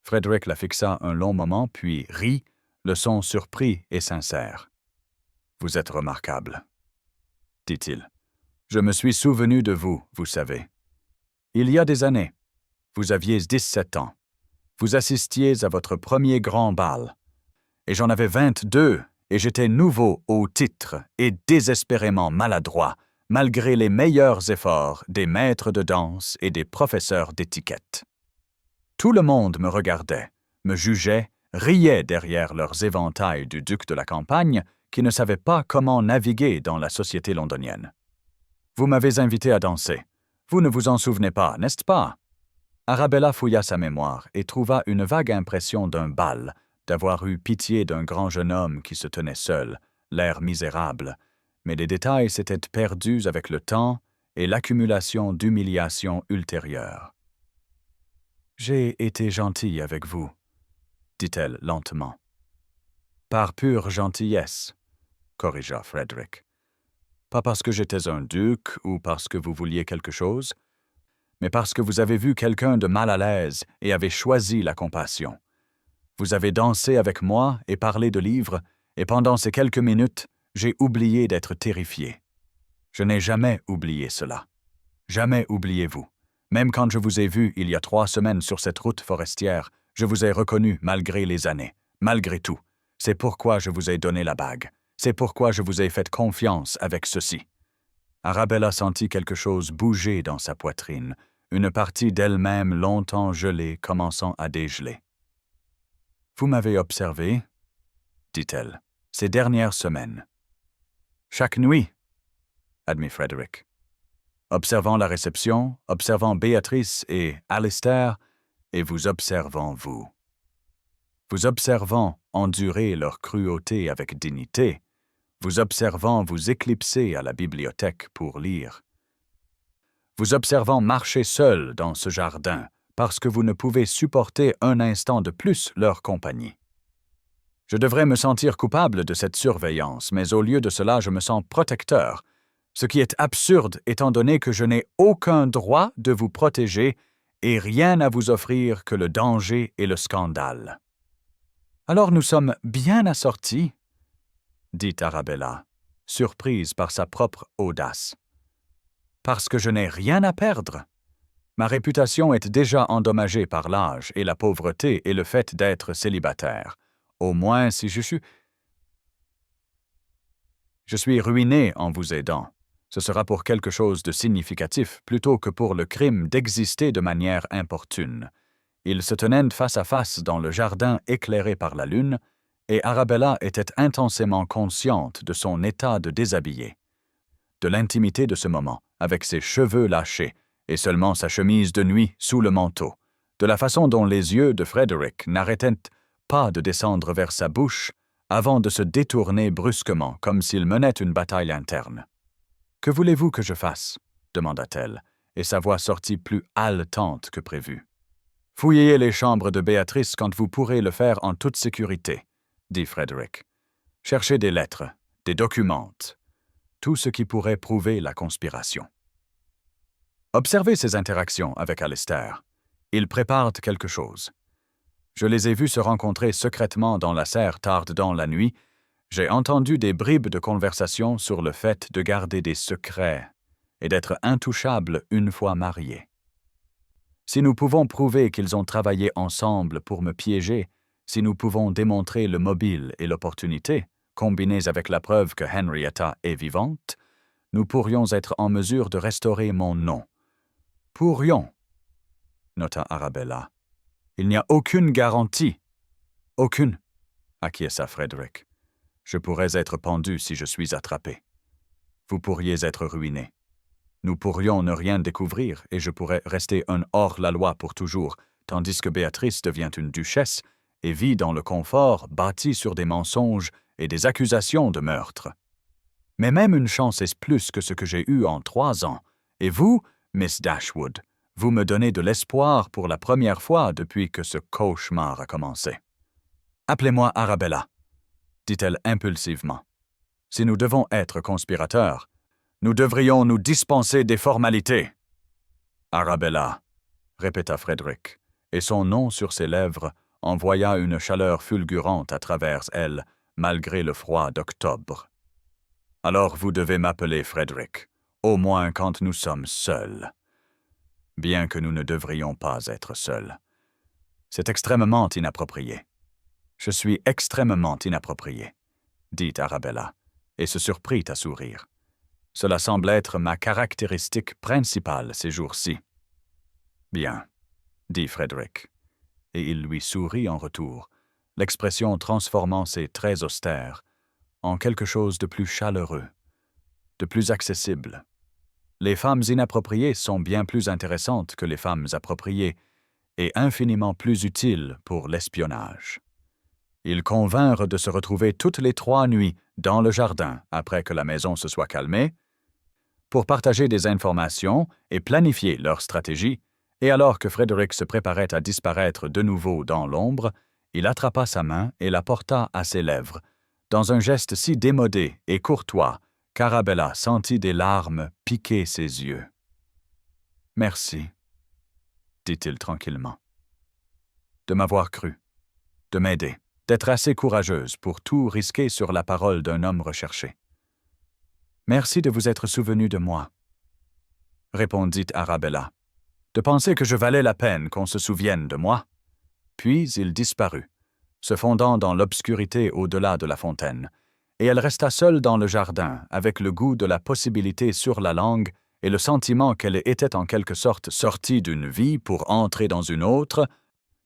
Frederick la fixa un long moment, puis rit, le son surpris et sincère. « Vous êtes remarquable, » dit-il. « Je me suis souvenu de vous, vous savez. Il y a des années, vous aviez 17 ans. Vous assistiez à votre premier grand bal. Et j'en avais 22, et j'étais nouveau au titre et désespérément maladroit, malgré les meilleurs efforts des maîtres de danse et des professeurs d'étiquette. Tout le monde me regardait, me jugeait, riait derrière leurs éventails du duc de la Campagne, qui ne savait pas comment naviguer dans la société londonienne. Vous m'avez invité à danser. Vous ne vous en souvenez pas, n'est-ce pas? Arabella fouilla sa mémoire et trouva une vague impression d'un bal, d'avoir eu pitié d'un grand jeune homme qui se tenait seul, l'air misérable, mais les détails s'étaient perdus avec le temps et l'accumulation d'humiliations ultérieures. « J'ai été gentille avec vous, » dit-elle lentement. « Par pure gentillesse, » corrigea Frederick. « Pas parce que j'étais un duc ou parce que vous vouliez quelque chose, mais parce que vous avez vu quelqu'un de mal à l'aise et avez choisi la compassion. Vous avez dansé avec moi et parlé de livres, et pendant ces quelques minutes, j'ai oublié d'être terrifié. Je n'ai jamais oublié cela. Jamais oublié vous. Même quand je vous ai vu il y a 3 semaines sur cette route forestière, je vous ai reconnu malgré les années, malgré tout. C'est pourquoi je vous ai donné la bague. C'est pourquoi je vous ai fait confiance avec ceci. » Arabella sentit quelque chose bouger dans sa poitrine, une partie d'elle-même longtemps gelée commençant à dégeler. « Vous m'avez observé, » dit-elle, « ces dernières semaines. »« Chaque nuit, » admit Frederick. « Observant la réception, observant Béatrice et Alistair, et vous observant vous. Vous observant endurer leur cruauté avec dignité, vous observant vous éclipser à la bibliothèque pour lire. Vous observant marcher seul dans ce jardin, parce que vous ne pouvez supporter un instant de plus leur compagnie. Je devrais me sentir coupable de cette surveillance, mais au lieu de cela, je me sens protecteur, ce qui est absurde étant donné que je n'ai aucun droit de vous protéger et rien à vous offrir que le danger et le scandale. Alors nous sommes bien assortis, dit Arabella, surprise par sa propre audace. Parce que je n'ai rien à perdre. Ma réputation est déjà endommagée par l'âge et la pauvreté et le fait d'être célibataire. Au moins, si je suis ruiné en vous aidant. Ce sera pour quelque chose de significatif plutôt que pour le crime d'exister de manière importune. Ils se tenaient face à face dans le jardin éclairé par la lune, et Arabella était intensément consciente de son état de déshabillé, de l'intimité de ce moment, avec ses cheveux lâchés, et seulement sa chemise de nuit sous le manteau, de la façon dont les yeux de Frederick n'arrêtaient pas de descendre vers sa bouche avant de se détourner brusquement, comme s'il menait une bataille interne. « Que voulez-vous que je fasse » demanda-t-elle, et sa voix sortit plus haletante que prévu. « Fouillez les chambres de Béatrice quand vous pourrez le faire en toute sécurité, » dit Frederick. « Cherchez des lettres, des documents, tout ce qui pourrait prouver la conspiration. Observez ces interactions avec Alistair. Ils préparent quelque chose. Je les ai vus se rencontrer secrètement dans la serre tard dans la nuit. J'ai entendu des bribes de conversation sur le fait de garder des secrets et d'être intouchables une fois mariés. Si nous pouvons prouver qu'ils ont travaillé ensemble pour me piéger, si nous pouvons démontrer le mobile et l'opportunité, combinés avec la preuve que Henrietta est vivante, nous pourrions être en mesure de restaurer mon nom. Pourrions, nota Arabella. Il n'y a aucune garantie. Aucune, acquiesça Frederick. Je pourrais être pendu si je suis attrapé. Vous pourriez être ruiné. Nous pourrions ne rien découvrir et je pourrais rester un hors-la-loi pour toujours, tandis que Béatrice devient une duchesse et vit dans le confort bâti sur des mensonges et des accusations de meurtre. Mais même une chance est plus que ce que j'ai eu en 3 ans. Et vous, Miss Dashwood, vous me donnez de l'espoir pour la première fois depuis que ce cauchemar a commencé. Appelez-moi Arabella, dit-elle impulsivement. Si nous devons être conspirateurs, nous devrions nous dispenser des formalités. Arabella, répéta Frédéric, et son nom sur ses lèvres envoya une chaleur fulgurante à travers elle, malgré le froid d'octobre. Alors vous devez m'appeler Frédéric, au moins quand nous sommes seuls. Bien que nous ne devrions pas être seuls. C'est extrêmement inapproprié. Je suis extrêmement inapproprié, dit Arabella, et se surprit à sourire. Cela semble être ma caractéristique principale ces jours-ci. Bien, dit Frédéric, et il lui sourit en retour, l'expression transformant ses traits austères en quelque chose de plus chaleureux, de plus accessible. Les femmes inappropriées sont bien plus intéressantes que les femmes appropriées et infiniment plus utiles pour l'espionnage. Ils convinrent de se retrouver toutes les 3 nuits dans le jardin après que la maison se soit calmée, pour partager des informations et planifier leur stratégie, et alors que Frédéric se préparait à disparaître de nouveau dans l'ombre, il attrapa sa main et la porta à ses lèvres, dans un geste si démodé et courtois qu'Arabella sentit des larmes piquer ses yeux. « Merci, » dit-il tranquillement, « de m'avoir cru, de m'aider, d'être assez courageuse pour tout risquer sur la parole d'un homme recherché. Merci de vous être souvenu de moi, » répondit Arabella, « de penser que je valais la peine qu'on se souvienne de moi. » Puis il disparut, se fondant dans l'obscurité au-delà de la fontaine, et elle resta seule dans le jardin avec le goût de la possibilité sur la langue et le sentiment qu'elle était en quelque sorte sortie d'une vie pour entrer dans une autre,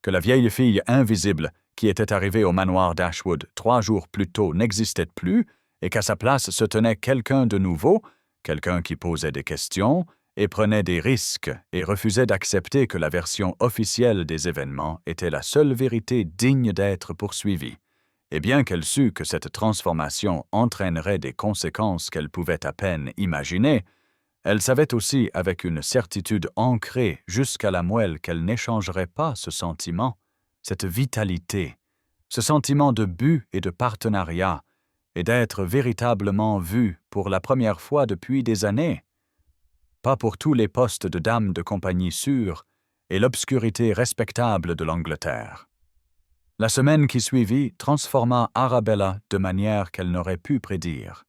que la vieille fille invisible qui était arrivée au manoir d'Ashwood 3 jours plus tôt n'existait plus, et qu'à sa place se tenait quelqu'un de nouveau, quelqu'un qui posait des questions et prenait des risques et refusait d'accepter que la version officielle des événements était la seule vérité digne d'être poursuivie. Et bien qu'elle sût que cette transformation entraînerait des conséquences qu'elle pouvait à peine imaginer, elle savait aussi avec une certitude ancrée jusqu'à la moelle qu'elle n'échangerait pas ce sentiment, cette vitalité, ce sentiment de but et de partenariat, et d'être véritablement vue pour la première fois depuis des années. Pas pour tous les postes de dame de compagnie sûrs et l'obscurité respectable de l'Angleterre. La semaine qui suivit transforma Arabella de manière qu'elle n'aurait pu prédire.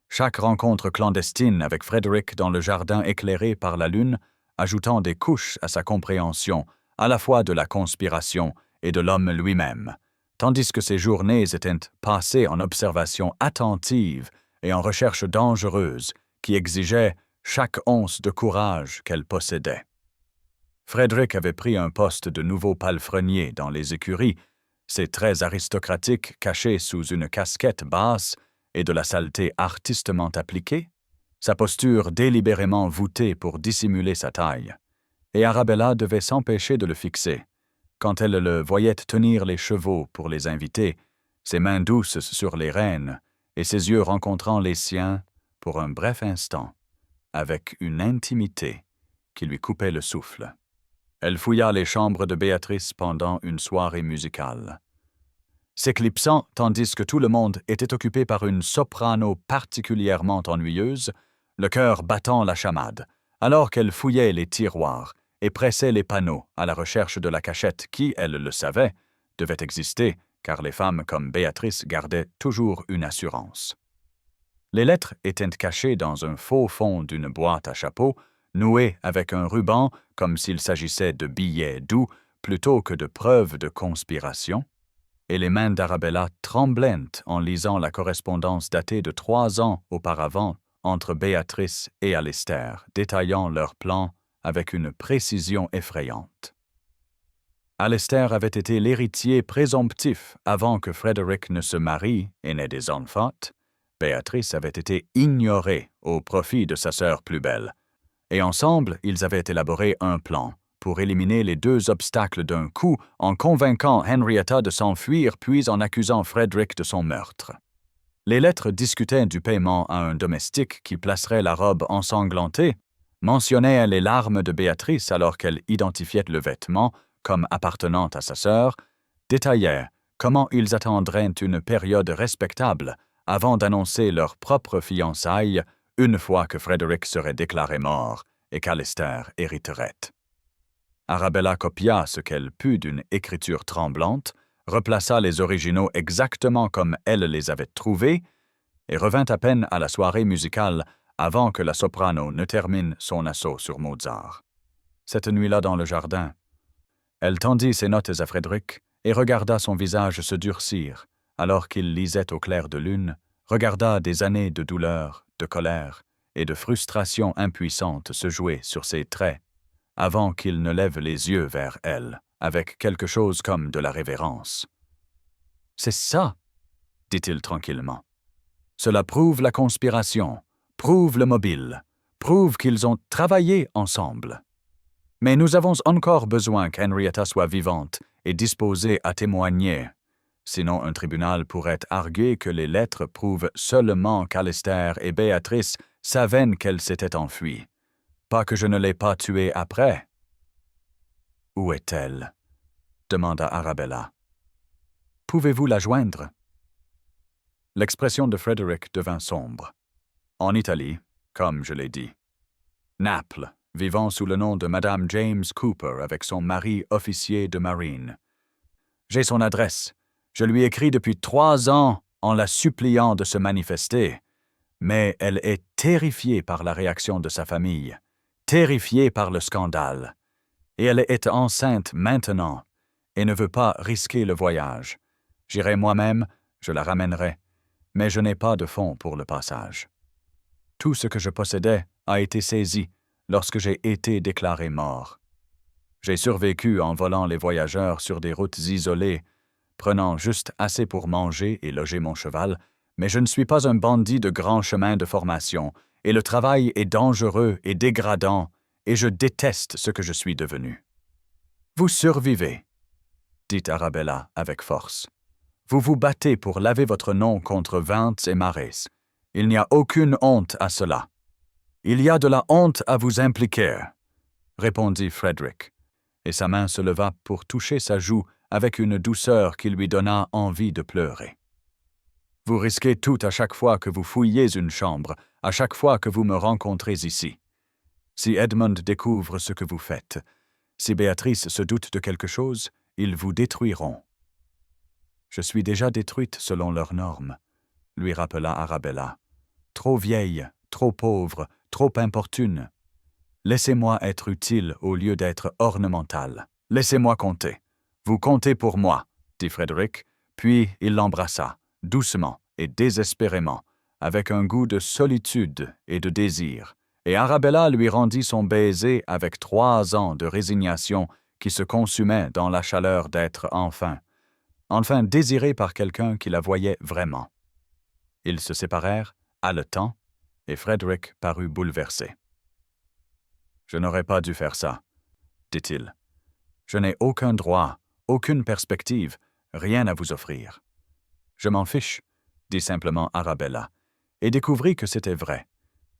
Chaque rencontre clandestine avec Frédéric dans le jardin éclairé par la lune, ajoutant des couches à sa compréhension, à la fois de la conspiration et de l'homme lui-même, tandis que ses journées étaient passées en observation attentive et en recherche dangereuse qui exigeait chaque once de courage qu'elle possédait. Frédéric avait pris un poste de nouveau palefrenier dans les écuries, ses traits aristocratiques cachés sous une casquette basse et de la saleté artistement appliquée, sa posture délibérément voûtée pour dissimuler sa taille, et Arabella devait s'empêcher de le fixer. Quand elle le voyait tenir les chevaux pour les invités, ses mains douces sur les rênes et ses yeux rencontrant les siens pour un bref instant, avec une intimité qui lui coupait le souffle. Elle fouilla les chambres de Béatrice pendant une soirée musicale, s'éclipsant tandis que tout le monde était occupé par une soprano particulièrement ennuyeuse, le cœur battant la chamade, alors qu'elle fouillait les tiroirs et pressait les panneaux à la recherche de la cachette qui, elle le savait, devait exister, car les femmes comme Béatrice gardaient toujours une assurance. Les lettres étaient cachées dans un faux fond d'une boîte à chapeau, nouée avec un ruban comme s'il s'agissait de billets doux plutôt que de preuves de conspiration, et les mains d'Arabella tremblaient en lisant la correspondance datée de 3 ans auparavant entre Béatrice et Alistair, détaillant leurs plans avec une précision effrayante. Alistair avait été l'héritier présomptif avant que Frédéric ne se marie et n'ait des enfants. Béatrice avait été ignorée au profit de sa sœur plus belle, et ensemble ils avaient élaboré un plan pour éliminer les 2 obstacles d'un coup en convainquant Henrietta de s'enfuir puis en accusant Frédéric de son meurtre. Les lettres discutaient du paiement à un domestique qui placerait la robe ensanglantée, mentionnaient les larmes de Béatrice alors qu'elle identifiait le vêtement comme appartenant à sa sœur, détaillaient comment ils attendraient une période respectable avant d'annoncer leur propre fiançailles une fois que Frédéric serait déclaré mort et qu'Alister hériterait. Arabella copia ce qu'elle put d'une écriture tremblante, replaça les originaux exactement comme elle les avait trouvés, et revint à peine à la soirée musicale avant que la soprano ne termine son assaut sur Mozart. Cette nuit-là dans le jardin, elle tendit ses notes à Frédéric et regarda son visage se durcir, alors qu'il lisait au clair de lune, regarda des années de douleur, de colère et de frustration impuissante se jouer sur ses traits, avant qu'il ne lève les yeux vers elle, avec quelque chose comme de la révérence. « C'est ça, » dit-il tranquillement. « Cela prouve la conspiration, prouve le mobile, prouve qu'ils ont travaillé ensemble. Mais nous avons encore besoin qu'Henrietta soit vivante et disposée à témoigner. Sinon, un tribunal pourrait arguer que les lettres prouvent seulement qu'Alister et Béatrice savaient qu'elle s'était enfuie, pas que je ne l'ai pas tuée après. »« Où est-elle » demanda Arabella. « Pouvez-vous la joindre » L'expression de Frédéric devint sombre. En Italie, comme je l'ai dit. Naples, vivant sous le nom de Madame James Cooper avec son mari officier de marine. J'ai son adresse. Je lui écris depuis 3 ans en la suppliant de se manifester, mais elle est terrifiée par la réaction de sa famille, terrifiée par le scandale, et elle est enceinte maintenant et ne veut pas risquer le voyage. J'irai moi-même, je la ramènerai, mais je n'ai pas de fonds pour le passage. Tout ce que je possédais a été saisi lorsque j'ai été déclaré mort. J'ai survécu en volant les voyageurs sur des routes isolées, prenant juste assez pour manger et loger mon cheval, mais je ne suis pas un bandit de grand chemin de formation, et le travail est dangereux et dégradant, et je déteste ce que je suis devenu. Vous survivez, dit Arabella avec force. Vous vous battez pour laver votre nom contre Vance et Marès. Il n'y a aucune honte à cela. Il y a de la honte à vous impliquer, répondit Frédéric, et sa main se leva pour toucher sa joue avec une douceur qui lui donna envie de pleurer. Vous risquez tout à chaque fois que vous fouillez une chambre, à chaque fois que vous me rencontrez ici. Si Edmund découvre ce que vous faites, si Béatrice se doute de quelque chose, ils vous détruiront. Je suis déjà détruite selon leurs normes, lui rappela Arabella. Trop vieille, trop pauvre, trop importune. Laissez-moi être utile au lieu d'être ornemental. Laissez-moi compter. Vous comptez pour moi, dit Frédéric, puis il l'embrassa, doucement et désespérément, avec un goût de solitude et de désir, et Arabella lui rendit son baiser avec 3 ans de résignation qui se consumait dans la chaleur d'être enfin désirée par quelqu'un qui la voyait vraiment. Ils se séparèrent, haletants, et Frédéric parut bouleversé. « Je n'aurais pas dû faire ça, » dit-il. « Je n'ai aucun droit, aucune perspective, rien à vous offrir. »« Je m'en fiche, » dit simplement Arabella, et découvrit que c'était vrai,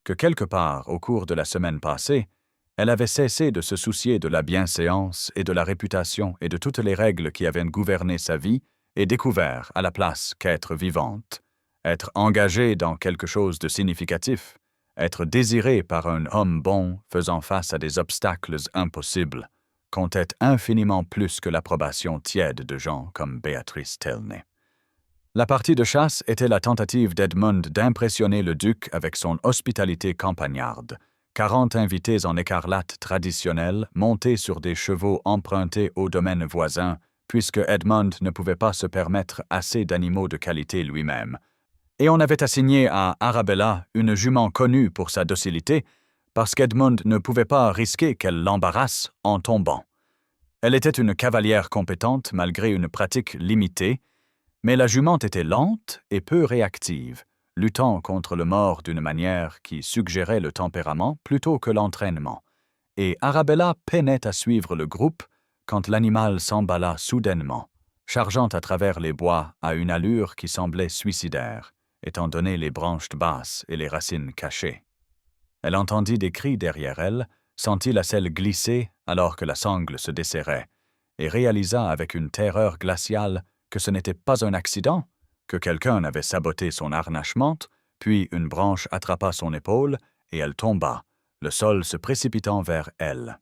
que quelque part au cours de la semaine passée, elle avait cessé de se soucier de la bienséance et de la réputation et de toutes les règles qui avaient gouverné sa vie et découvert, à la place qu'être vivante, être engagée dans quelque chose de significatif, être désirée par un homme bon faisant face à des obstacles impossibles, comptait infiniment plus que l'approbation tiède de gens comme Béatrice Telney. La partie de chasse était la tentative d'Edmund d'impressionner le duc avec son hospitalité campagnarde, 40 invités en écarlate traditionnelle montés sur des chevaux empruntés au domaine voisin, puisque Edmund ne pouvait pas se permettre assez d'animaux de qualité lui-même. Et on avait assigné à Arabella une jument connue pour sa docilité, parce qu'Edmund ne pouvait pas risquer qu'elle l'embarrasse en tombant. Elle était une cavalière compétente malgré une pratique limitée, mais la jument était lente et peu réactive, luttant contre le mort d'une manière qui suggérait le tempérament plutôt que l'entraînement, et Arabella peinait à suivre le groupe quand l'animal s'emballa soudainement, chargeant à travers les bois à une allure qui semblait suicidaire, étant donné les branches basses et les racines cachées. Elle entendit des cris derrière elle, sentit la selle glisser alors que la sangle se desserrait, et réalisa avec une terreur glaciale que ce n'était pas un accident, que quelqu'un avait saboté son harnachement, puis une branche attrapa son épaule et elle tomba, le sol se précipitant vers elle.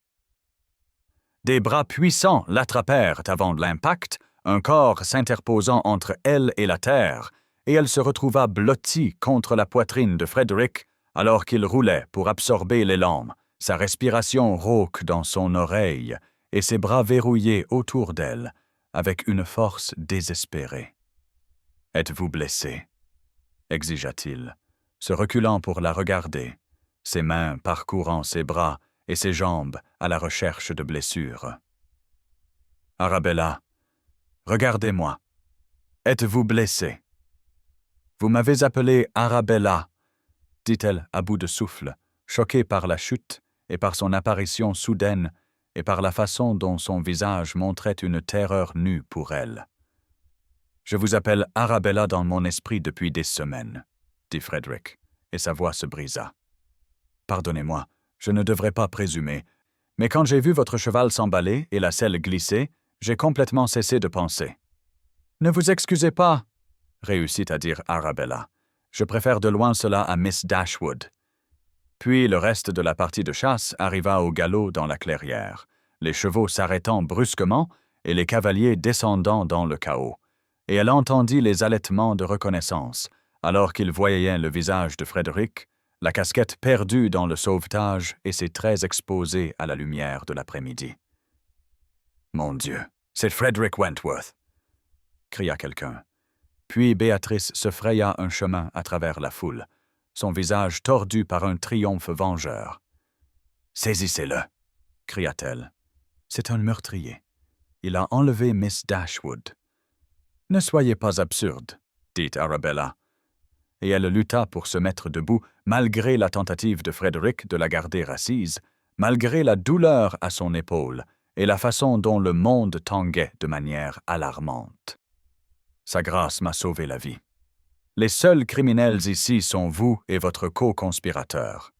Des bras puissants l'attrapèrent avant l'impact, un corps s'interposant entre elle et la terre, et elle se retrouva blottie contre la poitrine de Frederick alors qu'il roulait pour absorber l'élan, sa respiration rauque dans son oreille et ses bras verrouillés autour d'elle, avec une force désespérée. « Êtes-vous blessé ?» exigea-t-il, se reculant pour la regarder, ses mains parcourant ses bras et ses jambes à la recherche de blessures. « Arabella, regardez-moi. Êtes-vous blessé ?»« Vous m'avez appelé Arabella, » dit-elle à bout de souffle, choquée par la chute et par son apparition soudaine et par la façon dont son visage montrait une terreur nue pour elle. « Je vous appelle Arabella dans mon esprit depuis des semaines, » dit Frederick, et sa voix se brisa. « Pardonnez-moi, je ne devrais pas présumer, mais quand j'ai vu votre cheval s'emballer et la selle glisser, j'ai complètement cessé de penser. »« Ne vous excusez pas, » réussit à dire Arabella. « Je préfère de loin cela à Miss Dashwood. » Puis le reste de la partie de chasse arriva au galop dans la clairière, les chevaux s'arrêtant brusquement et les cavaliers descendant dans le chaos, et elle entendit les halètements de reconnaissance, alors qu'il voyait le visage de Frederick, la casquette perdue dans le sauvetage et ses traits exposés à la lumière de l'après-midi. « Mon Dieu, c'est Frederick Wentworth !» cria quelqu'un. Puis Béatrice se fraya un chemin à travers la foule, son visage tordu par un triomphe vengeur. « Saisissez-le !» cria-t-elle. « C'est un meurtrier. Il a enlevé Miss Dashwood. »« Ne soyez pas absurde, » dit Arabella. Et elle lutta pour se mettre debout, malgré la tentative de Frederick de la garder assise, malgré la douleur à son épaule et la façon dont le monde tanguait de manière alarmante. « Sa grâce m'a sauvé la vie. Les seuls criminels ici sont vous et votre co-conspirateur. »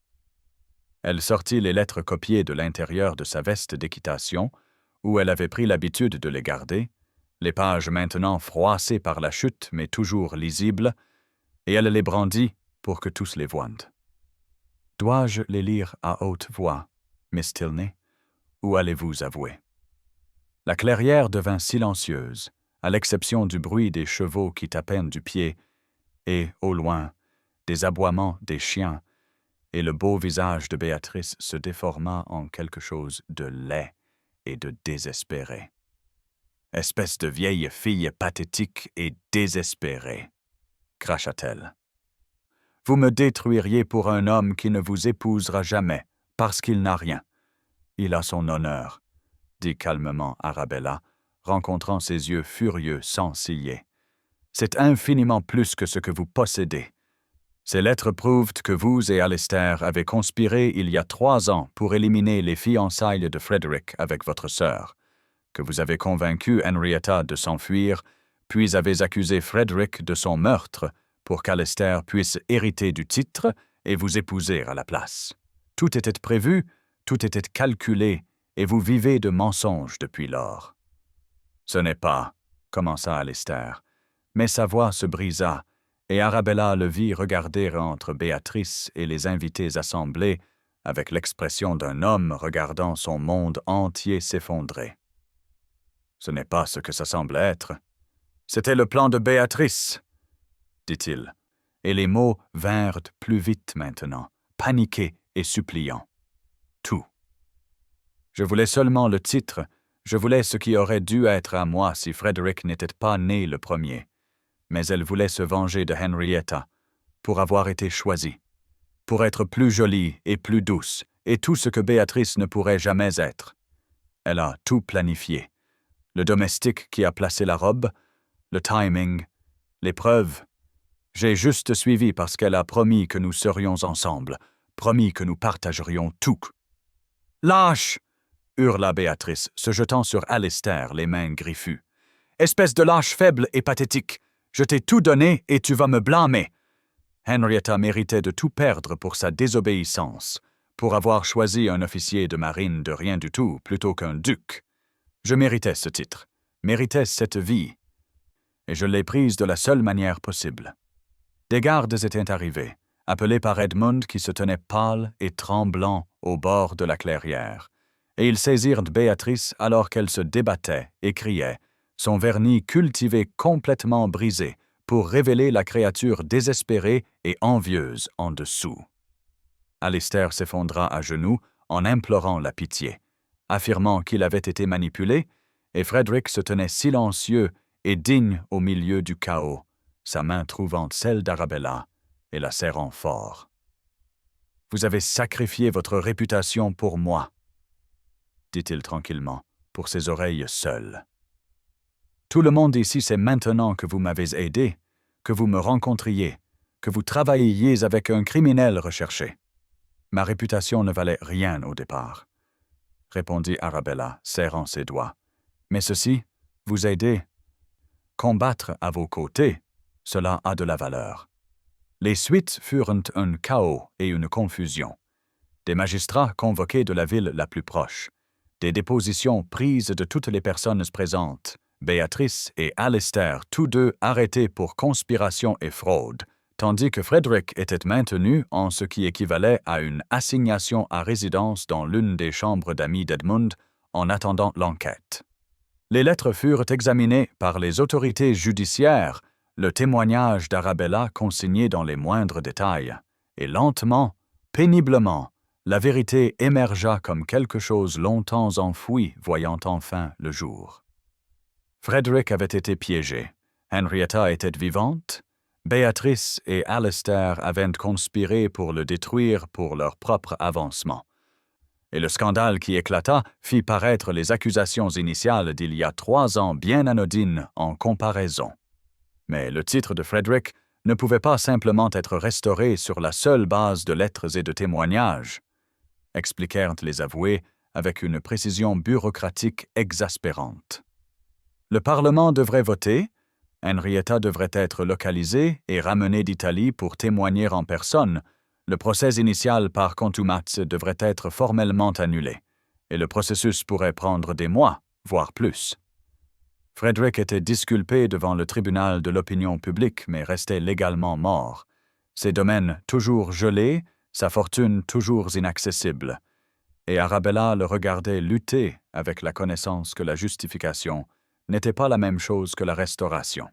Elle sortit les lettres copiées de l'intérieur de sa veste d'équitation, où elle avait pris l'habitude de les garder, les pages maintenant froissées par la chute mais toujours lisibles, et elle les brandit pour que tous les voient. « Dois-je les lire à haute voix, Miss Tilney, ou allez-vous avouer ?» La clairière devint silencieuse, à l'exception du bruit des chevaux qui tapaient du pied, et, au loin, des aboiements des chiens, et le beau visage de Béatrice se déforma en quelque chose de laid et de désespéré. « Espèce de vieille fille pathétique et désespérée !» cracha-t-elle. « Vous me détruiriez pour un homme qui ne vous épousera jamais, parce qu'il n'a rien. Il a son honneur, » dit calmement Arabella, rencontrant ses yeux furieux sans ciller. « C'est infiniment plus que ce que vous possédez. Ces lettres prouvent que vous et Alistair avez conspiré il y a 3 ans pour éliminer les fiançailles de Frederick avec votre sœur, que vous avez convaincu Henrietta de s'enfuir, puis avez accusé Frederick de son meurtre pour qu'Alistair puisse hériter du titre et vous épouser à la place. Tout était prévu, tout était calculé, et vous vivez de mensonges depuis lors. »« Ce n'est pas, » commença Alistair, mais sa voix se brisa, et Arabella le vit regarder entre Béatrice et les invités assemblés avec l'expression d'un homme regardant son monde entier s'effondrer. « Ce n'est pas ce que ça semble être. C'était le plan de Béatrice, » dit-il, et les mots vinrent plus vite maintenant, paniqués et suppliants. « Tout. Je voulais seulement le titre, je voulais ce qui aurait dû être à moi si Frederick n'était pas né le premier. Mais elle voulait se venger de Henrietta, pour avoir été choisie, pour être plus jolie et plus douce, et tout ce que Béatrice ne pourrait jamais être. Elle a tout planifié. Le domestique qui a placé la robe, le timing, les preuves. J'ai juste suivi parce qu'elle a promis que nous serions ensemble, promis que nous partagerions tout. « Lâche !» hurla Béatrice, se jetant sur Alistair, les mains griffues. « Espèce de lâche faible et pathétique! Je t'ai tout donné et tu vas me blâmer. » Henrietta méritait de tout perdre pour sa désobéissance, pour avoir choisi un officier de marine de rien du tout plutôt qu'un duc. Je méritais ce titre, méritais cette vie, et je l'ai prise de la seule manière possible. Des gardes étaient arrivés, appelés par Edmund qui se tenait pâle et tremblant au bord de la clairière, et ils saisirent Béatrice alors qu'elle se débattait et criait, son vernis cultivé complètement brisé, pour révéler la créature désespérée et envieuse en dessous. Alistair s'effondra à genoux en implorant la pitié, affirmant qu'il avait été manipulé, et Frederick se tenait silencieux et digne au milieu du chaos, sa main trouvant celle d'Arabella et la serrant fort. « Vous avez sacrifié votre réputation pour moi, » dit-il tranquillement, pour ses oreilles seules. « Tout le monde ici sait maintenant que vous m'avez aidé, que vous me rencontriez, que vous travailliez avec un criminel recherché. Ma réputation ne valait rien au départ, » répondit Arabella, serrant ses doigts. « Mais ceci, vous aider, combattre à vos côtés, cela a de la valeur. » Les suites furent un chaos et une confusion. Des magistrats convoqués de la ville la plus proche, des dépositions prises de toutes les personnes présentes, Béatrice et Alistair, tous deux arrêtés pour conspiration et fraude, tandis que Frederick était maintenu en ce qui équivalait à une assignation à résidence dans l'une des chambres d'amis d'Edmund en attendant l'enquête. Les lettres furent examinées par les autorités judiciaires, le témoignage d'Arabella consigné dans les moindres détails, et lentement, péniblement, la vérité émergea comme quelque chose longtemps enfoui voyant enfin le jour. Frederick avait été piégé, Henrietta était vivante, Béatrice et Alistair avaient conspiré pour le détruire pour leur propre avancement. Et le scandale qui éclata fit paraître les accusations initiales d'il y a 3 ans bien anodines en comparaison. Mais le titre de Frederick ne pouvait pas simplement être restauré sur la seule base de lettres et de témoignages, expliquèrent les avoués avec une précision bureaucratique exaspérante. Le Parlement devrait voter, Henrietta devrait être localisée et ramenée d'Italie pour témoigner en personne, le procès initial par contumace devrait être formellement annulé, et le processus pourrait prendre des mois, voire plus. Frederick était disculpé devant le tribunal de l'opinion publique, mais restait légalement mort. Ses domaines toujours gelés, sa fortune toujours inaccessible. Et Arabella le regardait lutter avec la connaissance que la justification n'était pas la même chose que la restauration.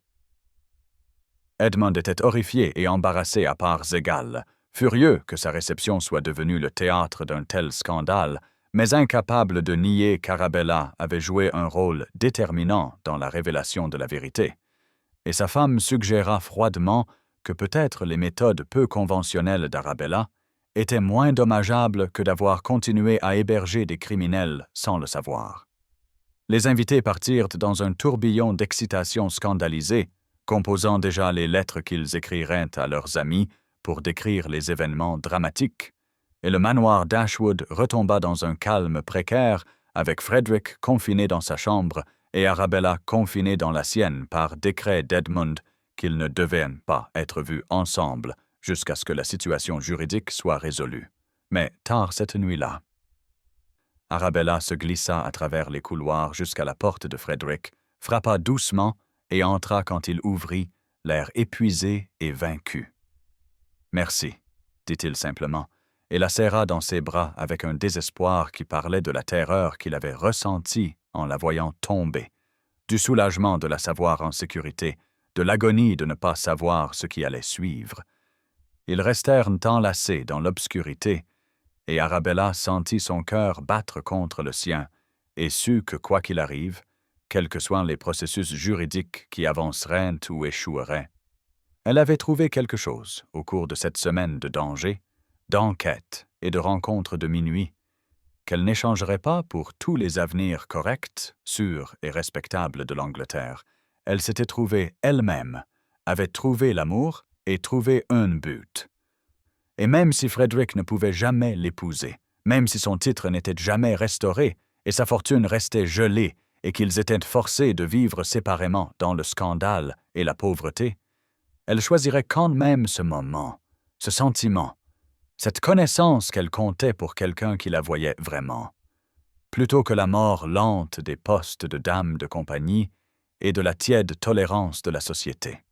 Edmund était horrifié et embarrassé à parts égales, furieux que sa réception soit devenue le théâtre d'un tel scandale, mais incapable de nier qu'Arabella avait joué un rôle déterminant dans la révélation de la vérité. Et sa femme suggéra froidement que peut-être les méthodes peu conventionnelles d'Arabella étaient moins dommageables que d'avoir continué à héberger des criminels sans le savoir. Les invités partirent dans un tourbillon d'excitation scandalisée, composant déjà les lettres qu'ils écriraient à leurs amis pour décrire les événements dramatiques, et le manoir d'Ashwood retomba dans un calme précaire, avec Frederick confiné dans sa chambre et Arabella confinée dans la sienne par décret d'Edmund qu'ils ne devaient pas être vus ensemble jusqu'à ce que la situation juridique soit résolue. Mais tard cette nuit-là, Arabella se glissa à travers les couloirs jusqu'à la porte de Frederick, frappa doucement et entra quand il ouvrit, l'air épuisé et vaincu. « Merci », dit-il simplement, et la serra dans ses bras avec un désespoir qui parlait de la terreur qu'il avait ressentie en la voyant tomber, du soulagement de la savoir en sécurité, de l'agonie de ne pas savoir ce qui allait suivre. Ils restèrent enlacés dans l'obscurité, et Arabella sentit son cœur battre contre le sien et sut que quoi qu'il arrive, quels que soient les processus juridiques qui avanceraient ou échoueraient, elle avait trouvé quelque chose au cours de cette semaine de danger, d'enquête et de rencontres de minuit, qu'elle n'échangerait pas pour tous les avenirs corrects, sûrs et respectables de l'Angleterre. Elle s'était trouvée elle-même, avait trouvé l'amour et trouvé un but. Et même si Frederick ne pouvait jamais l'épouser, même si son titre n'était jamais restauré et sa fortune restait gelée et qu'ils étaient forcés de vivre séparément dans le scandale et la pauvreté, elle choisirait quand même ce moment, ce sentiment, cette connaissance qu'elle comptait pour quelqu'un qui la voyait vraiment, plutôt que la mort lente des postes de dame de compagnie et de la tiède tolérance de la société.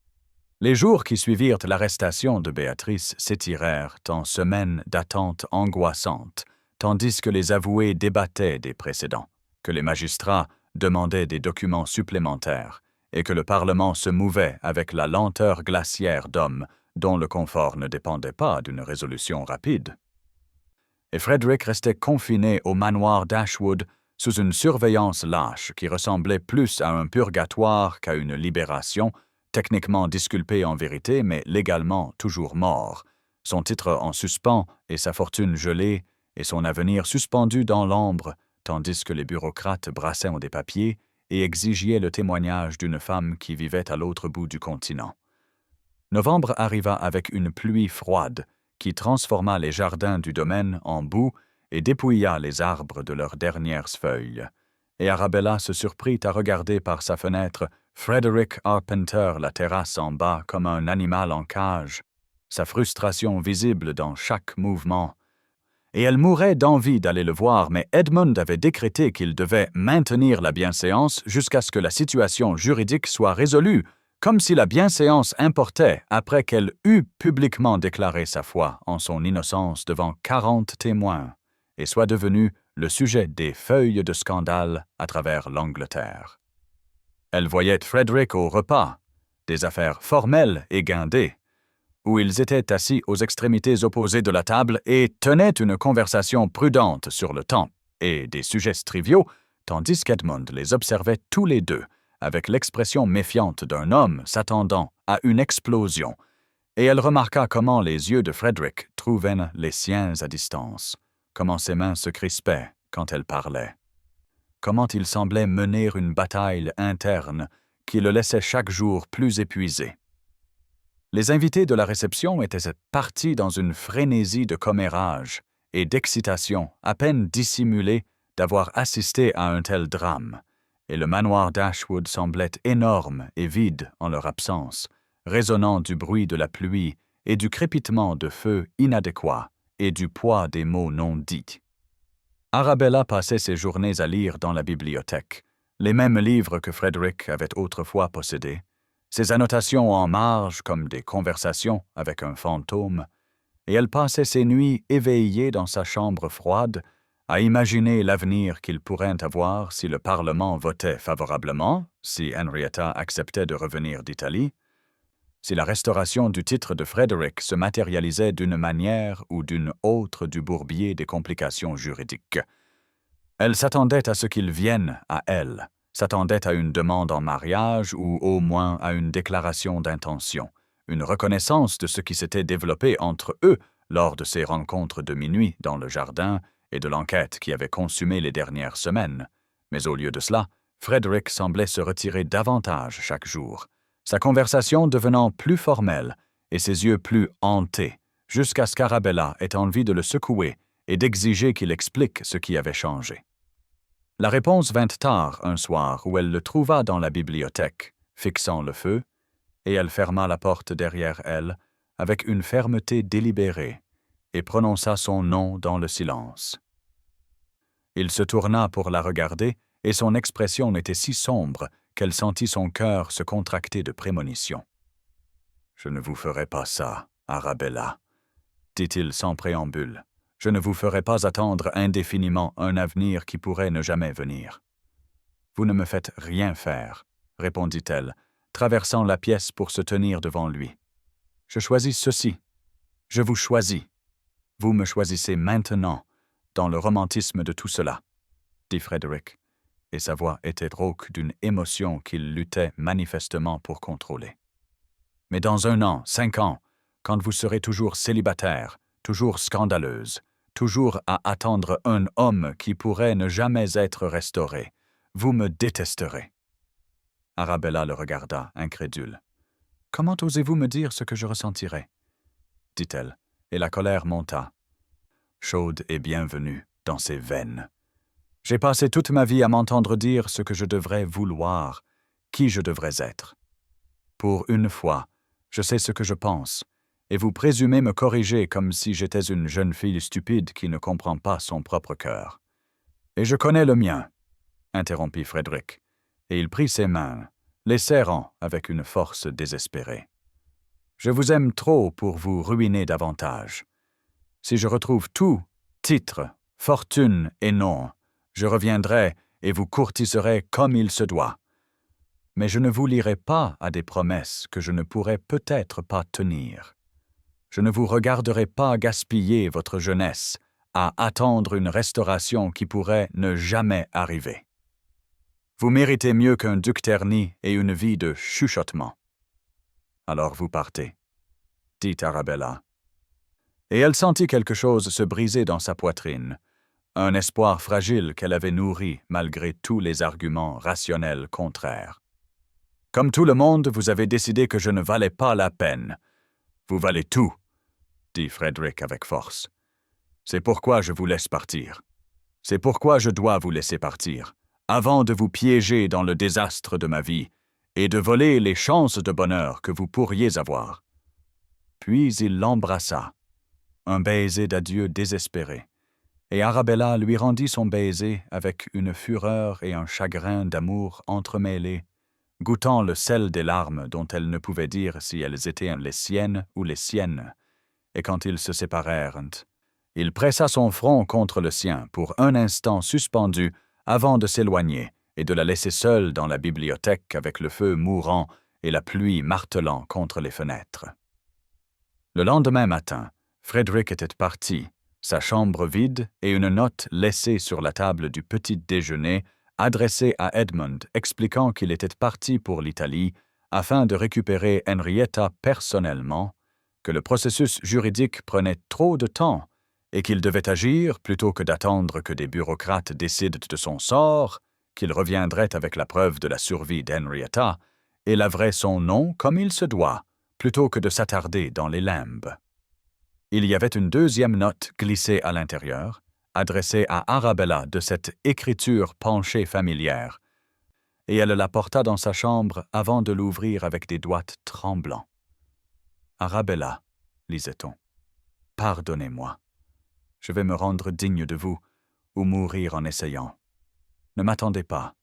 Les jours qui suivirent l'arrestation de Béatrice s'étirèrent en semaines d'attente angoissante, tandis que les avoués débattaient des précédents, que les magistrats demandaient des documents supplémentaires et que le Parlement se mouvait avec la lenteur glaciaire d'hommes dont le confort ne dépendait pas d'une résolution rapide. Et Frederick restait confiné au manoir d'Ashwood sous une surveillance lâche qui ressemblait plus à un purgatoire qu'à une libération, techniquement disculpé en vérité, mais légalement toujours mort, son titre en suspens et sa fortune gelée, et son avenir suspendu dans l'ombre, tandis que les bureaucrates brassaient des papiers et exigeaient le témoignage d'une femme qui vivait à l'autre bout du continent. Novembre arriva avec une pluie froide qui transforma les jardins du domaine en boue et dépouilla les arbres de leurs dernières feuilles. Et Arabella se surprit à regarder par sa fenêtre Frederick Arpenter la terrasse en bas comme un animal en cage, sa frustration visible dans chaque mouvement. Et elle mourait d'envie d'aller le voir, mais Edmund avait décrété qu'il devait maintenir la bienséance jusqu'à ce que la situation juridique soit résolue, comme si la bienséance importait après qu'elle eût publiquement déclaré sa foi en son innocence devant 40 témoins, et soit devenue le sujet des feuilles de scandale à travers l'Angleterre. Elle voyait Frederick au repas, des affaires formelles et guindées, où ils étaient assis aux extrémités opposées de la table et tenaient une conversation prudente sur le temps et des sujets triviaux, tandis qu'Edmund les observait tous les deux, avec l'expression méfiante d'un homme s'attendant à une explosion, et elle remarqua comment les yeux de Frederick trouvaient les siens à distance, comment ses mains se crispaient quand elle parlait, comment il semblait mener une bataille interne qui le laissait chaque jour plus épuisé. Les invités de la réception étaient partis dans une frénésie de commérage et d'excitation à peine dissimulée d'avoir assisté à un tel drame, et le manoir d'Ashwood semblait énorme et vide en leur absence, résonnant du bruit de la pluie et du crépitement de feu inadéquat et du poids des mots non dits. Arabella passait ses journées à lire dans la bibliothèque, les mêmes livres que Frederick avait autrefois possédés, ses annotations en marge comme des conversations avec un fantôme, et elle passait ses nuits éveillée dans sa chambre froide à imaginer l'avenir qu'il pourrait avoir si le Parlement votait favorablement, si Henrietta acceptait de revenir d'Italie, si la restauration du titre de Frederick se matérialisait d'une manière ou d'une autre du bourbier des complications juridiques. Elle s'attendait à ce qu'il vienne à elle, s'attendait à une demande en mariage ou au moins à une déclaration d'intention, une reconnaissance de ce qui s'était développé entre eux lors de ces rencontres de minuit dans le jardin et de l'enquête qui avait consumé les dernières semaines. Mais au lieu de cela, Frederick semblait se retirer davantage chaque jour, sa conversation devenant plus formelle et ses yeux plus hantés, jusqu'à ce qu'Arabella ait envie de le secouer et d'exiger qu'il explique ce qui avait changé. La réponse vint tard un soir où elle le trouva dans la bibliothèque, fixant le feu, et elle ferma la porte derrière elle avec une fermeté délibérée et prononça son nom dans le silence. Il se tourna pour la regarder et son expression était si sombre qu'elle sentit son cœur se contracter de prémonition. « Je ne vous ferai pas ça, Arabella, » dit-il sans préambule. « Je ne vous ferai pas attendre indéfiniment un avenir qui pourrait ne jamais venir. »« Vous ne me faites rien faire, » répondit-elle, traversant la pièce pour se tenir devant lui. « Je choisis ceci. Je vous choisis. Vous me choisissez maintenant, dans le romantisme de tout cela, » dit Frederick, et sa voix était rauque d'une émotion qu'il luttait manifestement pour contrôler. « Mais dans 1 an, 5 ans, quand vous serez toujours célibataire, toujours scandaleuse, toujours à attendre un homme qui pourrait ne jamais être restauré, vous me détesterez. » Arabella le regarda, incrédule. « Comment osez-vous me dire ce que je ressentirais ?» dit-elle, et la colère monta, chaude et bienvenue, dans ses veines. « J'ai passé toute ma vie à m'entendre dire ce que je devrais vouloir, qui je devrais être. Pour une fois, je sais ce que je pense, et vous présumez me corriger comme si j'étais une jeune fille stupide qui ne comprend pas son propre cœur. Et je connais le mien, » interrompit Frederick, et il prit ses mains, les serrant avec une force désespérée. « Je vous aime trop pour vous ruiner davantage. Si je retrouve tout, titre, Fortune et nom, je reviendrai et vous courtiserai comme il se doit. Mais je ne vous lierai pas à des promesses que je ne pourrai peut-être pas tenir. Je ne vous regarderai pas gaspiller votre jeunesse à attendre une restauration qui pourrait ne jamais arriver. Vous méritez mieux qu'un duc terni et une vie de chuchotement. Alors vous partez, dit Arabella. Et elle sentit quelque chose se briser dans sa poitrine, un espoir fragile qu'elle avait nourri malgré tous les arguments rationnels contraires. Comme tout le monde, vous avez décidé que je ne valais pas la peine. Vous valez tout, dit Frederick avec force. C'est pourquoi je vous laisse partir. C'est pourquoi je dois vous laisser partir, avant de vous piéger dans le désastre de ma vie et de voler les chances de bonheur que vous pourriez avoir. Puis il l'embrassa, un baiser d'adieu désespéré, et Arabella lui rendit son baiser avec une fureur et un chagrin d'amour entremêlés, goûtant le sel des larmes dont elle ne pouvait dire si elles étaient les siennes ou les siennes, et quand ils se séparèrent, il pressa son front contre le sien pour un instant suspendu avant de s'éloigner et de la laisser seule dans la bibliothèque avec le feu mourant et la pluie martelant contre les fenêtres. Le lendemain matin, Frederick était parti, sa chambre vide et une note laissée sur la table du petit déjeuner adressée à Edmund expliquant qu'il était parti pour l'Italie afin de récupérer Henrietta personnellement, que le processus juridique prenait trop de temps et qu'il devait agir plutôt que d'attendre que des bureaucrates décident de son sort, qu'il reviendrait avec la preuve de la survie d'Henrietta et laverait son nom comme il se doit, plutôt que de s'attarder dans les limbes. Il y avait une deuxième note glissée à l'intérieur, adressée à Arabella de cette écriture penchée familière, et elle la porta dans sa chambre avant de l'ouvrir avec des doigts tremblants. « Arabella, lisait-on, pardonnez-moi. Je vais me rendre digne de vous, ou mourir en essayant. Ne m'attendez pas.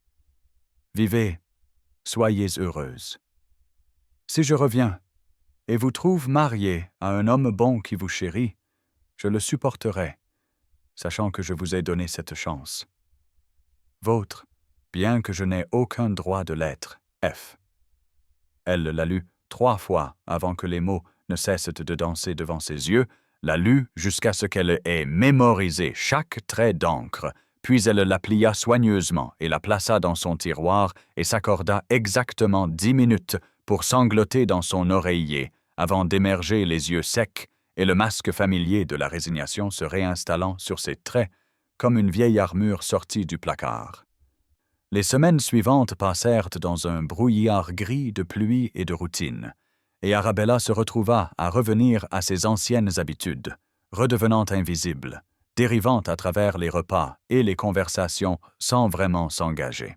Vivez, soyez heureuse. Si je reviens, et vous trouve mariée à un homme bon qui vous chérit, je le supporterai, sachant que je vous ai donné cette chance. Vôtre, bien que je n'ai aucun droit de l'être, F. Elle la lut 3 fois avant que les mots ne cessent de danser devant ses yeux, la lut jusqu'à ce qu'elle ait mémorisé chaque trait d'encre, puis elle la plia soigneusement et la plaça dans son tiroir et s'accorda exactement 10 minutes pour sangloter dans son oreiller, avant d'émerger les yeux secs et le masque familier de la résignation se réinstallant sur ses traits comme une vieille armure sortie du placard. Les semaines suivantes passèrent dans un brouillard gris de pluie et de routine, et Arabella se retrouva à revenir à ses anciennes habitudes, redevenant invisible, dérivant à travers les repas et les conversations sans vraiment s'engager.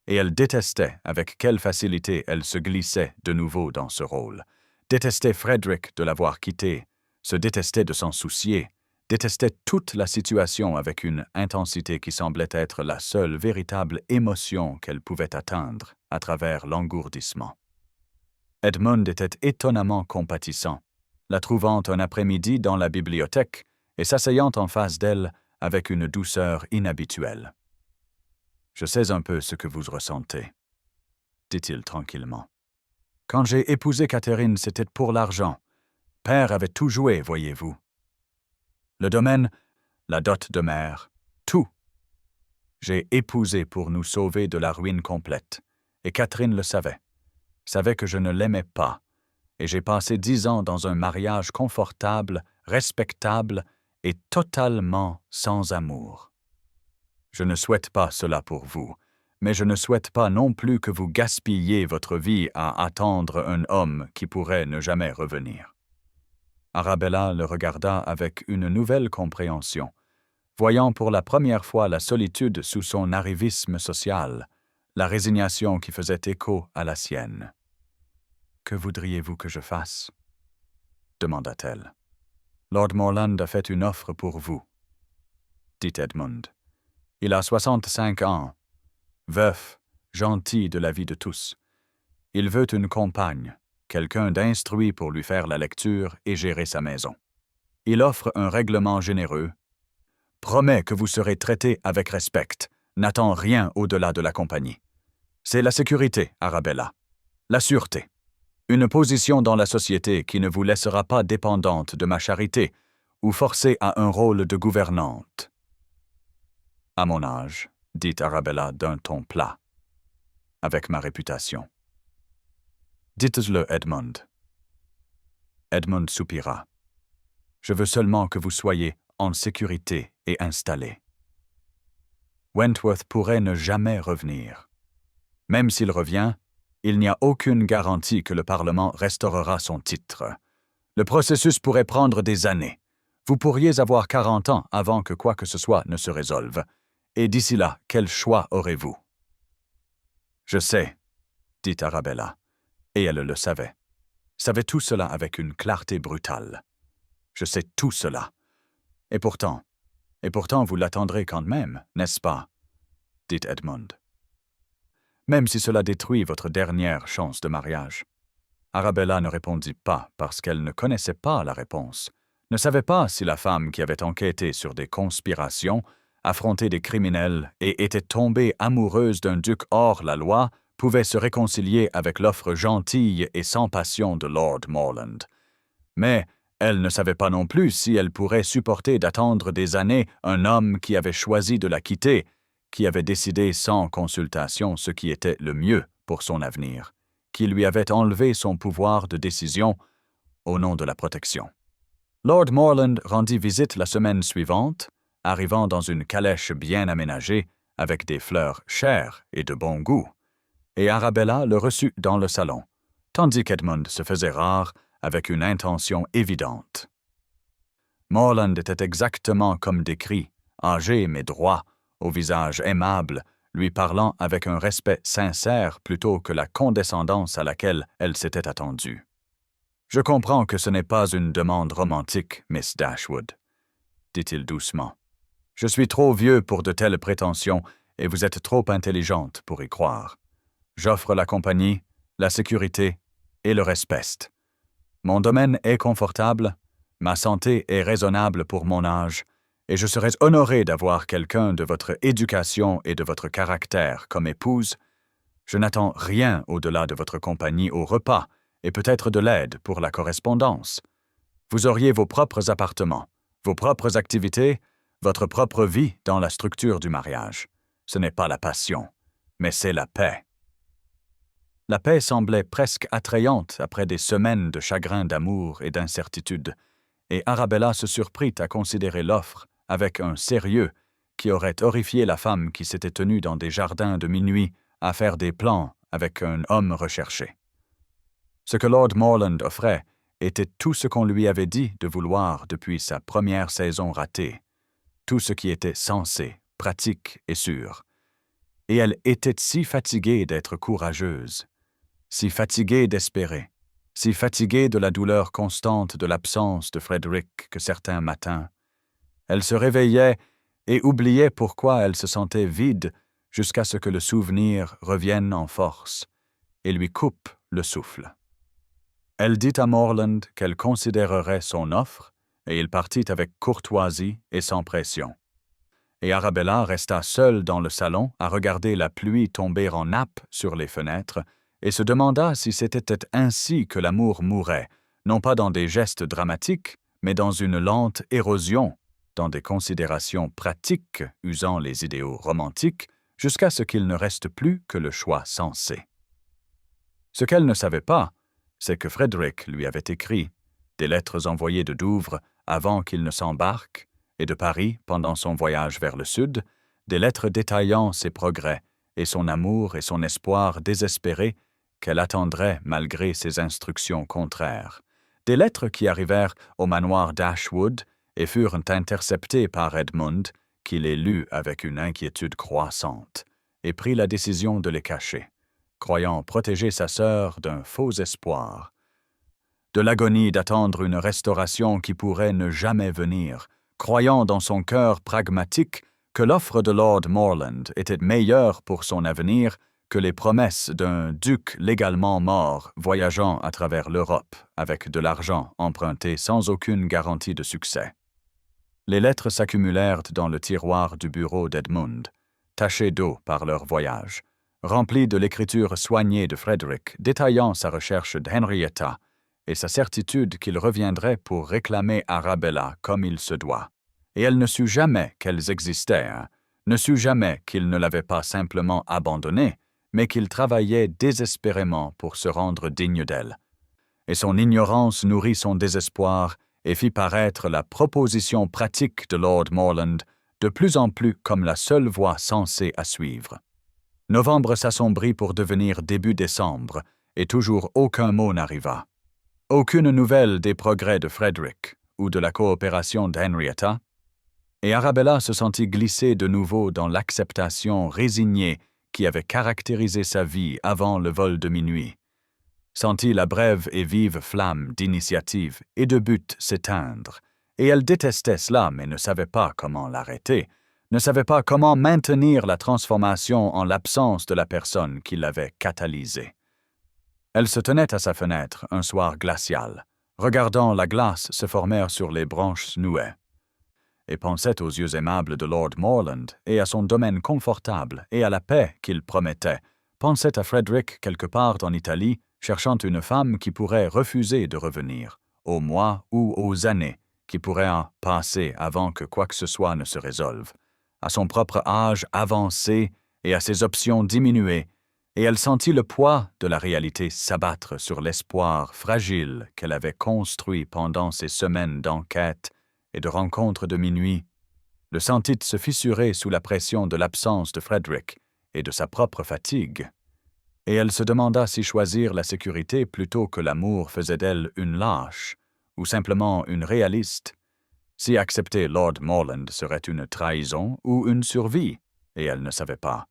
Et elle détestait avec quelle facilité elle se glissait de nouveau dans ce rôle, détestait Frederick de l'avoir quitté, se détestait de s'en soucier, détestait toute la situation avec une intensité qui semblait être la seule véritable émotion qu'elle pouvait atteindre à travers l'engourdissement. Edmund était étonnamment compatissant, la trouvant un après-midi dans la bibliothèque et s'asseyant en face d'elle avec une douceur inhabituelle. « Je sais un peu ce que vous ressentez, » dit-il tranquillement. « Quand j'ai épousé Catherine, c'était pour l'argent. Père avait tout joué, voyez-vous. Le domaine, la dot de mère, tout. J'ai épousé pour nous sauver de la ruine complète, et Catherine le savait que je ne l'aimais pas, et j'ai passé 10 ans dans un mariage confortable, respectable et totalement sans amour. Je ne souhaite pas cela pour vous, mais je ne souhaite pas non plus que vous gaspilliez votre vie à attendre un homme qui pourrait ne jamais revenir. » Arabella le regarda avec une nouvelle compréhension, voyant pour la première fois la solitude sous son arrivisme social, la résignation qui faisait écho à la sienne. « Que voudriez-vous que je fasse ?» demanda-t-elle. « Lord Morland a fait une offre pour vous, » dit Edmund. « Il a 65 ans, veuf, gentil de la vie de tous. Il veut une compagne, quelqu'un d'instruit pour lui faire la lecture et gérer sa maison. Il offre un règlement généreux, Promets que vous serez traité avec respect. N'attends rien au-delà de la compagnie. C'est la sécurité, Arabella. La sûreté. Une position dans la société qui ne vous laissera pas dépendante de ma charité ou forcée à un rôle de gouvernante. À mon âge, dit Arabella d'un ton plat, avec ma réputation. Dites-le, Edmund. Edmund soupira. Je veux seulement que vous soyez en sécurité et installé. Wentworth pourrait ne jamais revenir. Même s'il revient, il n'y a aucune garantie que le Parlement restaurera son titre. Le processus pourrait prendre des années. Vous pourriez avoir 40 ans avant que quoi que ce soit ne se résolve. Et d'ici là, quel choix aurez-vous? Je sais, dit Arabella, et elle le savait tout cela avec une clarté brutale. Je sais tout cela. Et pourtant vous l'attendrez quand même, n'est-ce pas? Dit Edmund. Même si cela détruit votre dernière chance de mariage. Arabella ne répondit pas parce qu'elle ne connaissait pas la réponse, ne savait pas si la femme qui avait enquêté sur des conspirations, affronté des criminels et était tombée amoureuse d'un duc hors la loi pouvait se réconcilier avec l'offre gentille et sans passion de Lord Morland. Mais elle ne savait pas non plus si elle pourrait supporter d'attendre des années un homme qui avait choisi de la quitter, qui avait décidé sans consultation ce qui était le mieux pour son avenir, qui lui avait enlevé son pouvoir de décision au nom de la protection. Lord Morland rendit visite la semaine suivante, arrivant dans une calèche bien aménagée, avec des fleurs chères et de bon goût, et Arabella le reçut dans le salon, tandis qu'Edmund se faisait rare avec une intention évidente. Morland était exactement comme décrit, âgé mais droit, au visage aimable, lui parlant avec un respect sincère plutôt que la condescendance à laquelle elle s'était attendue. « Je comprends que ce n'est pas une demande romantique, Miss Dashwood, » dit-il doucement. « Je suis trop vieux pour de telles prétentions et vous êtes trop intelligente pour y croire. J'offre la compagnie, la sécurité et le respect. Mon domaine est confortable, ma santé est raisonnable pour mon âge, et je serais honoré d'avoir quelqu'un de votre éducation et de votre caractère comme épouse. Je n'attends rien au-delà de votre compagnie au repas et peut-être de l'aide pour la correspondance. Vous auriez vos propres appartements, vos propres activités, votre propre vie dans la structure du mariage. Ce n'est pas la passion, mais c'est la paix. » La paix semblait presque attrayante après des semaines de chagrin d'amour et d'incertitude, et Arabella se surprit à considérer l'offre avec un sérieux qui aurait horrifié la femme qui s'était tenue dans des jardins de minuit à faire des plans avec un homme recherché. Ce que Lord Morland offrait était tout ce qu'on lui avait dit de vouloir depuis sa première saison ratée, tout ce qui était sensé, pratique et sûr. Et elle était si fatiguée d'être courageuse, si fatiguée d'espérer, si fatiguée de la douleur constante de l'absence de Frederick que certains matins, elle se réveillait et oubliait pourquoi elle se sentait vide jusqu'à ce que le souvenir revienne en force et lui coupe le souffle. Elle dit à Morland qu'elle considérerait son offre et il partit avec courtoisie et sans pression. Et Arabella resta seule dans le salon à regarder la pluie tomber en nappes sur les fenêtres et se demanda si c'était ainsi que l'amour mourait, non pas dans des gestes dramatiques, mais dans une lente érosion, dans des considérations pratiques usant les idéaux romantiques, jusqu'à ce qu'il ne reste plus que le choix sensé. Ce qu'elle ne savait pas, c'est que Frederick lui avait écrit des lettres envoyées de Douvres avant qu'il ne s'embarque, et de Paris pendant son voyage vers le sud, des lettres détaillant ses progrès et son amour et son espoir désespéré qu'elle attendrait malgré ses instructions contraires. Des lettres qui arrivèrent au manoir Dashwood et furent interceptées par Edmund, qui les lut avec une inquiétude croissante, et prit la décision de les cacher, croyant protéger sa sœur d'un faux espoir, de l'agonie d'attendre une restauration qui pourrait ne jamais venir, croyant dans son cœur pragmatique que l'offre de Lord Morland était meilleure pour son avenir que les promesses d'un duc légalement mort voyageant à travers l'Europe avec de l'argent emprunté sans aucune garantie de succès. Les lettres s'accumulèrent dans le tiroir du bureau d'Edmund, tachées d'eau par leur voyage, remplies de l'écriture soignée de Frederick, détaillant sa recherche d'Henrietta et sa certitude qu'il reviendrait pour réclamer Arabella comme il se doit. Et elle ne sut jamais qu'elles existaient, ne sut jamais qu'il ne l'avait pas simplement abandonnée, mais qu'il travaillait désespérément pour se rendre digne d'elle. Et son ignorance nourrit son désespoir et fit paraître la proposition pratique de Lord Morland de plus en plus comme la seule voie sensée à suivre. Novembre s'assombrit pour devenir début décembre, et toujours aucun mot n'arriva. Aucune nouvelle des progrès de Frederick ou de la coopération d'Henrietta, et Arabella se sentit glisser de nouveau dans l'acceptation résignée qui avait caractérisé sa vie avant le vol de minuit. Sentit la brève et vive flamme d'initiative et de but s'éteindre, et elle détestait cela mais ne savait pas comment l'arrêter, ne savait pas comment maintenir la transformation en l'absence de la personne qui l'avait catalysée. Elle se tenait à sa fenêtre un soir glacial, regardant la glace se former sur les branches nouées, et pensait aux yeux aimables de Lord Morland et à son domaine confortable et à la paix qu'il promettait, pensait à Frederick quelque part en Italie, cherchant une femme qui pourrait refuser de revenir, aux mois ou aux années qui pourraient en passer avant que quoi que ce soit ne se résolve, à son propre âge avancé et à ses options diminuées, et elle sentit le poids de la réalité s'abattre sur l'espoir fragile qu'elle avait construit pendant ces semaines d'enquête et de rencontres de minuit, le sentit se fissurer sous la pression de l'absence de Frederick et de sa propre fatigue. Et elle se demanda si choisir la sécurité plutôt que l'amour faisait d'elle une lâche, ou simplement une réaliste, si accepter Lord Morland serait une trahison ou une survie, et elle ne savait pas.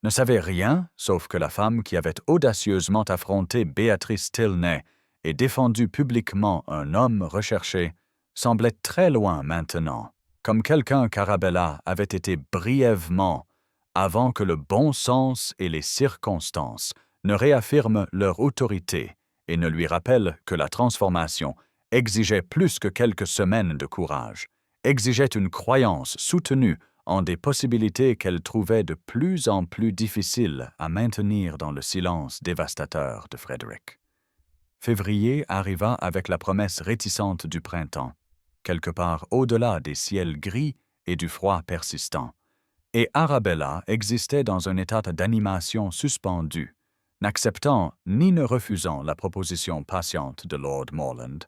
Ne savait rien, sauf que la femme qui avait audacieusement affronté Béatrice Tilney et défendu publiquement un homme recherché, semblait très loin maintenant, comme quelqu'un qu'Arabella avait été brièvement, avant que le bon sens et les circonstances ne réaffirment leur autorité et ne lui rappellent que la transformation exigeait plus que quelques semaines de courage, exigeait une croyance soutenue en des possibilités qu'elle trouvait de plus en plus difficiles à maintenir dans le silence dévastateur de Frederick. Février arriva avec la promesse réticente du printemps, quelque part au-delà des ciels gris et du froid persistant, et Arabella existait dans un état d'animation suspendue, n'acceptant ni ne refusant la proposition patiente de Lord Morland,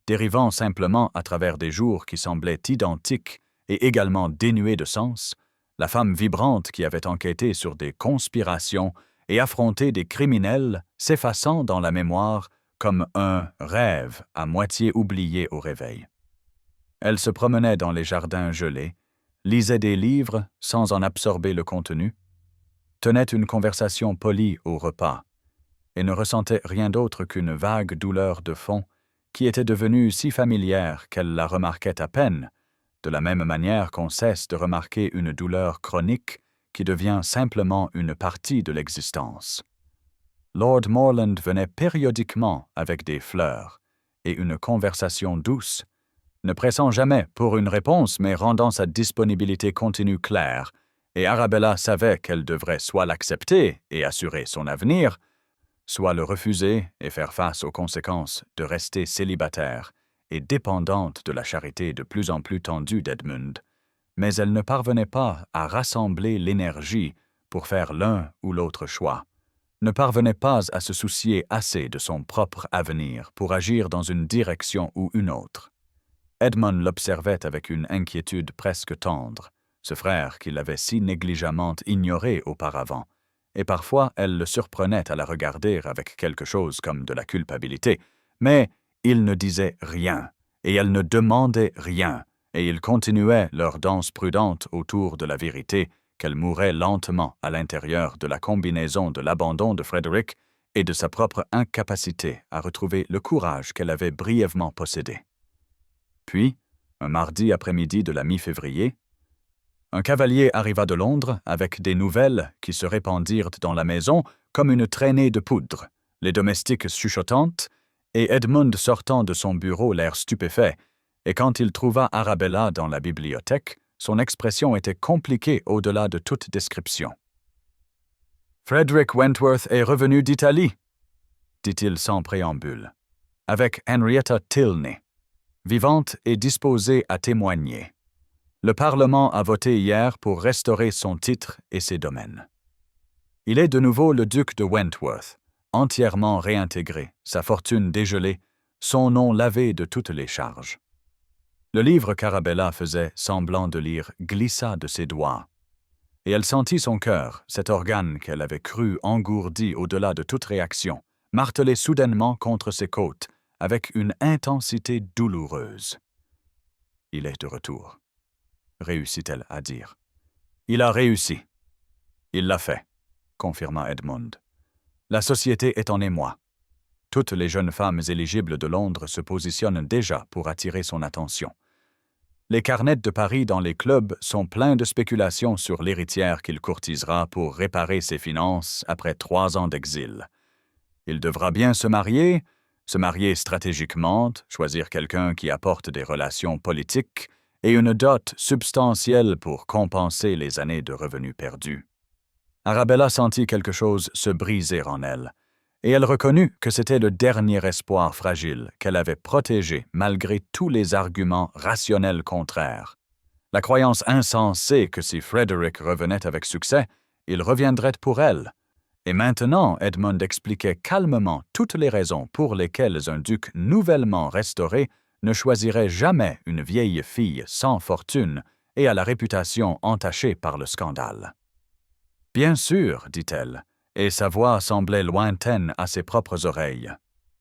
dérivant simplement à travers des jours qui semblaient identiques et également dénués de sens, la femme vibrante qui avait enquêté sur des conspirations et affronté des criminels s'effaçant dans la mémoire comme un rêve à moitié oublié au réveil. Elle se promenait dans les jardins gelés, lisait des livres sans en absorber le contenu, tenait une conversation polie au repas, et ne ressentait rien d'autre qu'une vague douleur de fond qui était devenue si familière qu'elle la remarquait à peine, de la même manière qu'on cesse de remarquer une douleur chronique qui devient simplement une partie de l'existence. Lord Morland venait périodiquement avec des fleurs et une conversation douce, ne pressant jamais pour une réponse mais rendant sa disponibilité continue claire, et Arabella savait qu'elle devrait soit l'accepter et assurer son avenir, soit le refuser et faire face aux conséquences de rester célibataire et dépendante de la charité de plus en plus tendue d'Edmund, mais elle ne parvenait pas à rassembler l'énergie pour faire l'un ou l'autre choix, ne parvenait pas à se soucier assez de son propre avenir pour agir dans une direction ou une autre. Edmund l'observait avec une inquiétude presque tendre, ce frère qui l'avait si négligemment ignoré auparavant, et parfois elle le surprenait à la regarder avec quelque chose comme de la culpabilité, mais il ne disait rien, et elle ne demandait rien, et ils continuaient leur danse prudente autour de la vérité qu'elle mourait lentement à l'intérieur de la combinaison de l'abandon de Frederick et de sa propre incapacité à retrouver le courage qu'elle avait brièvement possédé. Puis, un mardi après-midi de la mi-février, un cavalier arriva de Londres avec des nouvelles qui se répandirent dans la maison comme une traînée de poudre, les domestiques chuchotantes, et Edmund sortant de son bureau l'air stupéfait, et quand il trouva Arabella dans la bibliothèque, son expression était compliquée au-delà de toute description. « Frederick Wentworth est revenu d'Italie, » dit-il sans préambule, « avec Henrietta Tilney, vivante et disposée à témoigner. Le Parlement a voté hier pour restaurer son titre et ses domaines. Il est de nouveau le duc de Wentworth, entièrement réintégré, sa fortune dégelée, son nom lavé de toutes les charges. » Le livre qu'Arabella faisait semblant de lire glissa de ses doigts, et elle sentit son cœur, cet organe qu'elle avait cru engourdi au-delà de toute réaction, marteler soudainement contre ses côtes, avec une intensité douloureuse. « Il est de retour, » réussit-elle à dire. « Il a réussi. Il l'a fait, » confirma Edmund. « La société est en émoi. Toutes les jeunes femmes éligibles de Londres se positionnent déjà pour attirer son attention. Les carnets de Paris dans les clubs sont pleins de spéculations sur l'héritière qu'il courtisera pour réparer ses finances après 3 ans d'exil. Il devra bien se marier stratégiquement, choisir quelqu'un qui apporte des relations politiques et une dot substantielle pour compenser les années de revenus perdus. » Arabella sentit quelque chose se briser en elle, et elle reconnut que c'était le dernier espoir fragile qu'elle avait protégé malgré tous les arguments rationnels contraires. La croyance insensée que si Frederick revenait avec succès, il reviendrait pour elle. Et maintenant, Edmund expliquait calmement toutes les raisons pour lesquelles un duc nouvellement restauré ne choisirait jamais une vieille fille sans fortune et à la réputation entachée par le scandale. « Bien sûr, dit-elle, et sa voix semblait lointaine à ses propres oreilles.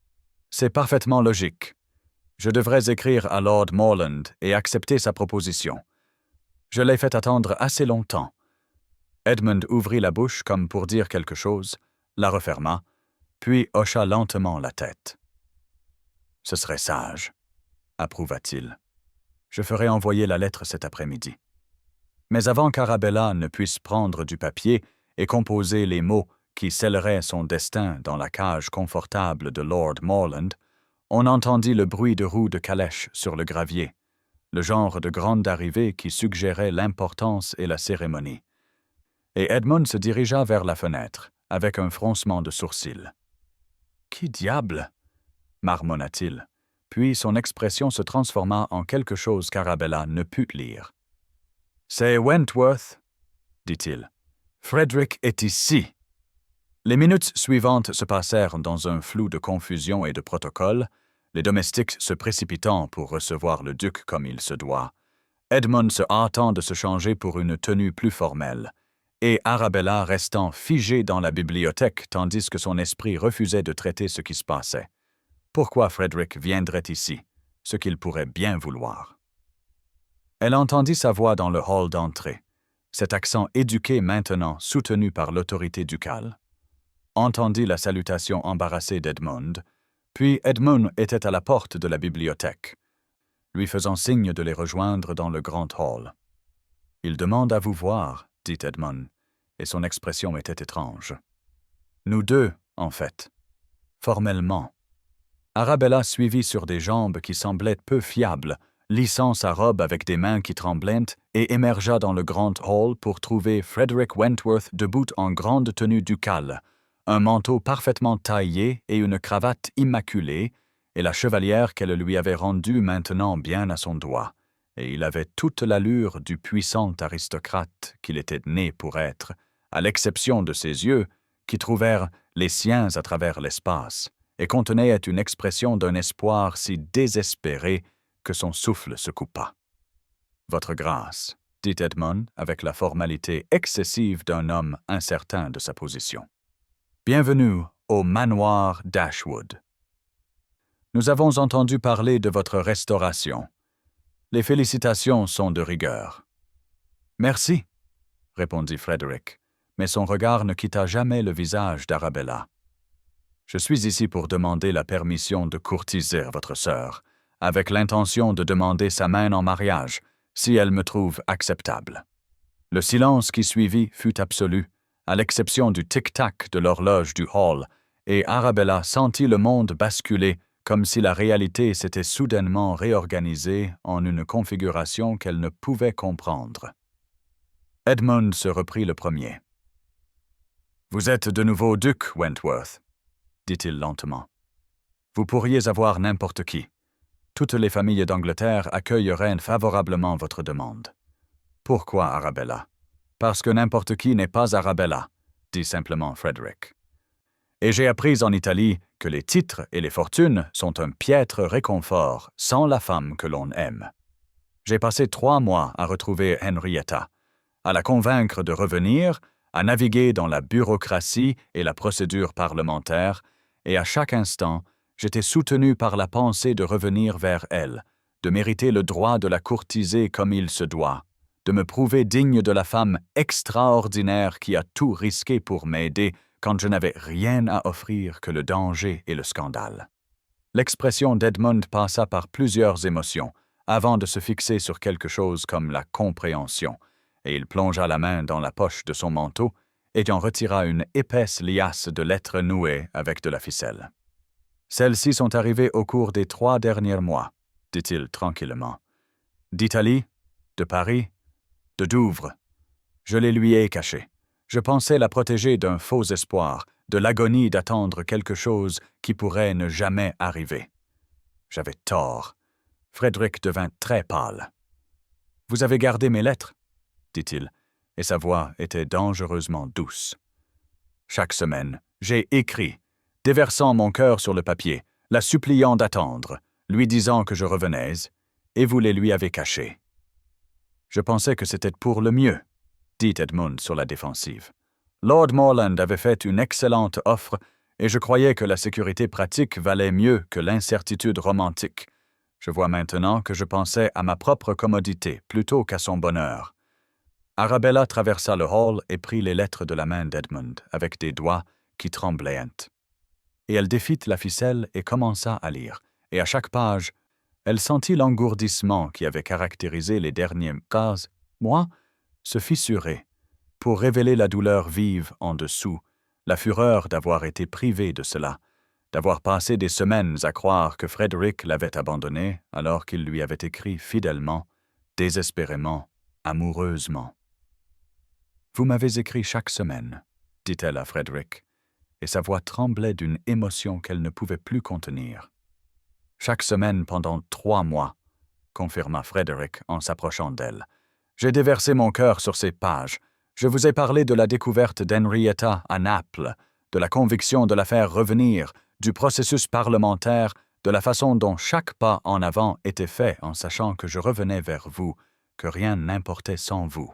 « C'est parfaitement logique. Je devrais écrire à Lord Morland et accepter sa proposition. Je l'ai fait attendre assez longtemps. » Edmund ouvrit la bouche comme pour dire quelque chose, la referma, puis hocha lentement la tête. « Ce serait sage, » approuva-t-il. « Je ferai envoyer la lettre cet après-midi. » Mais avant qu'Arabella ne puisse prendre du papier et composer les mots qui scelleraient son destin dans la cage confortable de Lord Morland, on entendit le bruit de roues de calèche sur le gravier, le genre de grande arrivée qui suggérait l'importance et la cérémonie. Et Edmund se dirigea vers la fenêtre, avec un froncement de sourcils. « Qui diable ?» marmonna-t-il, puis son expression se transforma en quelque chose qu'Arabella ne put lire. « C'est Wentworth, » dit-il. « Frederick est ici. » Les minutes suivantes se passèrent dans un flou de confusion et de protocole, les domestiques se précipitant pour recevoir le duc comme il se doit, Edmund se hâtant de se changer pour une tenue plus formelle, et Arabella restant figée dans la bibliothèque tandis que son esprit refusait de traiter ce qui se passait. Pourquoi Frederick viendrait ici, ce qu'il pourrait bien vouloir? Elle entendit sa voix dans le hall d'entrée, cet accent éduqué maintenant soutenu par l'autorité ducale. Entendit la salutation embarrassée d'Edmund, puis Edmund était à la porte de la bibliothèque, lui faisant signe de les rejoindre dans le grand hall. « Il demande à vous voir, » dit Edmund, et son expression était étrange. « Nous deux, en fait. Formellement. » Arabella suivit sur des jambes qui semblaient peu fiables, lissant sa robe avec des mains qui tremblaient, et émergea dans le grand hall pour trouver Frederick Wentworth debout en grande tenue ducale, un manteau parfaitement taillé et une cravate immaculée, et la chevalière qu'elle lui avait rendue maintenant bien à son doigt, et il avait toute l'allure du puissant aristocrate qu'il était né pour être, à l'exception de ses yeux, qui trouvèrent les siens à travers l'espace, et contenaient une expression d'un espoir si désespéré que son souffle se coupa. « Votre grâce, » dit Edmund avec la formalité excessive d'un homme incertain de sa position. « Bienvenue au manoir d'Ashwood. Nous avons entendu parler de votre restauration. Les félicitations sont de rigueur. »« Merci, » répondit Frederick, mais son regard ne quitta jamais le visage d'Arabella. « Je suis ici pour demander la permission de courtiser votre sœur, avec l'intention de demander sa main en mariage, si elle me trouve acceptable. » Le silence qui suivit fut absolu, à l'exception du tic-tac de l'horloge du hall, et Arabella sentit le monde basculer comme si la réalité s'était soudainement réorganisée en une configuration qu'elle ne pouvait comprendre. Edmund se reprit le premier. « Vous êtes de nouveau duc, Wentworth, dit-il lentement. Vous pourriez avoir n'importe qui. Toutes les familles d'Angleterre accueilleraient favorablement votre demande. Pourquoi Arabella? Parce que n'importe qui n'est pas Arabella, dit simplement Frederick. Et j'ai appris en Italie que les titres et les fortunes sont un piètre réconfort sans la femme que l'on aime. J'ai passé 3 mois à retrouver Henrietta, à la convaincre de revenir, à naviguer dans la bureaucratie et la procédure parlementaire, et à chaque instant, j'étais soutenu par la pensée de revenir vers elle, de mériter le droit de la courtiser comme il se doit, de me prouver digne de la femme extraordinaire qui a tout risqué pour m'aider quand je n'avais rien à offrir que le danger et le scandale. L'expression d'Edmund passa par plusieurs émotions, avant de se fixer sur quelque chose comme la compréhension, et il plongea la main dans la poche de son manteau et en retira une épaisse liasse de lettres nouées avec de la ficelle. « Celles-ci sont arrivées au cours des 3 derniers mois, dit-il tranquillement. D'Italie, de Paris, de Douvres. Je les lui ai cachées. Je pensais la protéger d'un faux espoir, de l'agonie d'attendre quelque chose qui pourrait ne jamais arriver. J'avais tort. » Frederick devint très pâle. « Vous avez gardé mes lettres ?» dit-il, et sa voix était dangereusement douce. « Chaque semaine, j'ai écrit, déversant mon cœur sur le papier, la suppliant d'attendre, lui disant que je revenais, et vous les lui avez cachées. »« Je pensais que c'était pour le mieux, » dit Edmund sur la défensive. « Lord Morland avait fait une excellente offre, et je croyais que la sécurité pratique valait mieux que l'incertitude romantique. Je vois maintenant que je pensais à ma propre commodité plutôt qu'à son bonheur. » Arabella traversa le hall et prit les lettres de la main d'Edmund avec des doigts qui tremblaient. Et elle défit la ficelle et commença à lire. Et à chaque page, elle sentit l'engourdissement qui avait caractérisé les dernières cases, moi, se fissurer, pour révéler la douleur vive en dessous, la fureur d'avoir été privée de cela, d'avoir passé des semaines à croire que Frederick l'avait abandonnée alors qu'il lui avait écrit fidèlement, désespérément, amoureusement. « Vous m'avez écrit chaque semaine, » dit-elle à Frederick, et sa voix tremblait d'une émotion qu'elle ne pouvait plus contenir. « Chaque semaine pendant 3 mois, » confirma Frederick en s'approchant d'elle. « J'ai déversé mon cœur sur ces pages. Je vous ai parlé de la découverte d'Henrietta à Naples, de la conviction de la faire revenir, du processus parlementaire, de la façon dont chaque pas en avant était fait en sachant que je revenais vers vous, que rien n'importait sans vous. »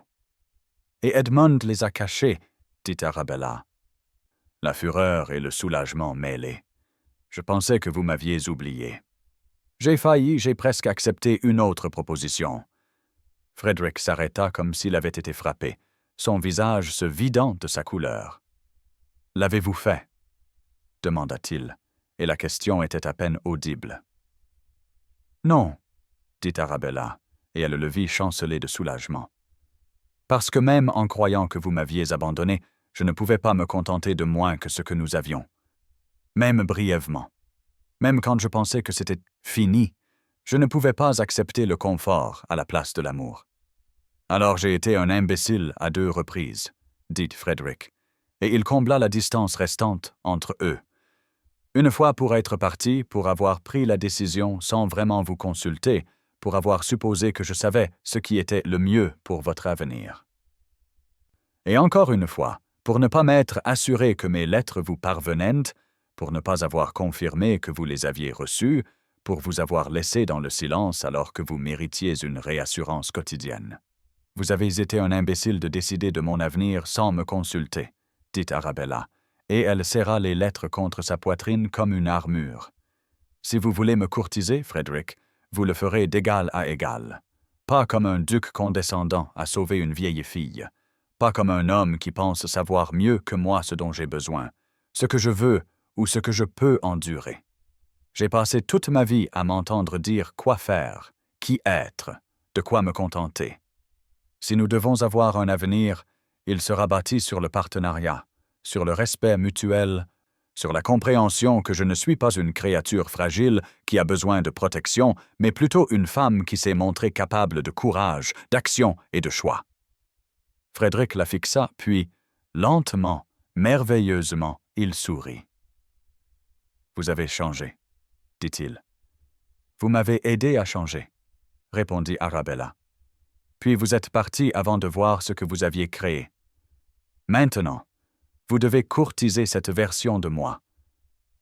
« Et Edmund les a cachés, » dit Arabella. La fureur et le soulagement mêlés. « Je pensais que vous m'aviez oublié. »« J'ai presque accepté une autre proposition. » Frederick s'arrêta comme s'il avait été frappé, son visage se vidant de sa couleur. « L'avez-vous fait ?» demanda-t-il, et la question était à peine audible. « Non, » dit Arabella, et elle le vit chanceler de soulagement. Parce que même en croyant que vous m'aviez abandonné, je ne pouvais pas me contenter de moins que ce que nous avions. Même brièvement. Même quand je pensais que c'était fini, je ne pouvais pas accepter le confort à la place de l'amour. Alors j'ai été un imbécile à 2 reprises, dit Frederick, et il combla la distance restante entre eux. Une fois pour être parti, pour avoir pris la décision sans vraiment vous consulter, pour avoir supposé que je savais ce qui était le mieux pour votre avenir. Et encore une fois, pour ne pas m'être assuré que mes lettres vous parvenaient, pour ne pas avoir confirmé que vous les aviez reçues, pour vous avoir laissé dans le silence alors que vous méritiez une réassurance quotidienne. Vous avez été un imbécile de décider de mon avenir sans me consulter, dit Arabella, et elle serra les lettres contre sa poitrine comme une armure. Si vous voulez me courtiser, Frederick, vous le ferez d'égal à égal. Pas comme un duc condescendant à sauver une vieille fille. Pas comme un homme qui pense savoir mieux que moi ce dont j'ai besoin, ce que je veux ou ce que je peux endurer. J'ai passé toute ma vie à m'entendre dire quoi faire, qui être, de quoi me contenter. Si nous devons avoir un avenir, il sera bâti sur le partenariat, sur le respect mutuel, sur la compréhension que je ne suis pas une créature fragile qui a besoin de protection, mais plutôt une femme qui s'est montrée capable de courage, d'action et de choix. Frédéric la fixa, puis, lentement, merveilleusement, il sourit. « Vous avez changé, dit-il. « Vous m'avez aidé à changer, répondit Arabella. Puis vous êtes parti avant de voir ce que vous aviez créé. Maintenant, vous devez courtiser cette version de moi.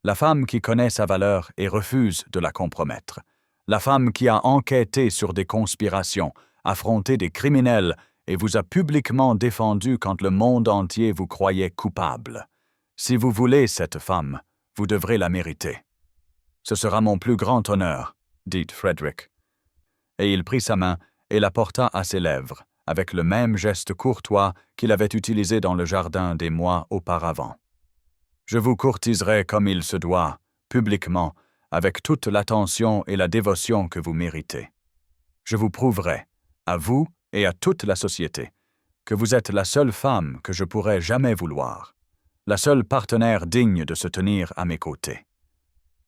La femme qui connaît sa valeur et refuse de la compromettre. La femme qui a enquêté sur des conspirations, affronté des criminels et vous a publiquement défendu quand le monde entier vous croyait coupable. Si vous voulez cette femme, vous devrez la mériter. Ce sera mon plus grand honneur, dit Frédéric. Et il prit sa main et la porta à ses lèvres, avec le même geste courtois qu'il avait utilisé dans le jardin des mois auparavant. Je vous courtiserai comme il se doit, publiquement, avec toute l'attention et la dévotion que vous méritez. Je vous prouverai, à vous et à toute la société, que vous êtes la seule femme que je pourrais jamais vouloir, la seule partenaire digne de se tenir à mes côtés.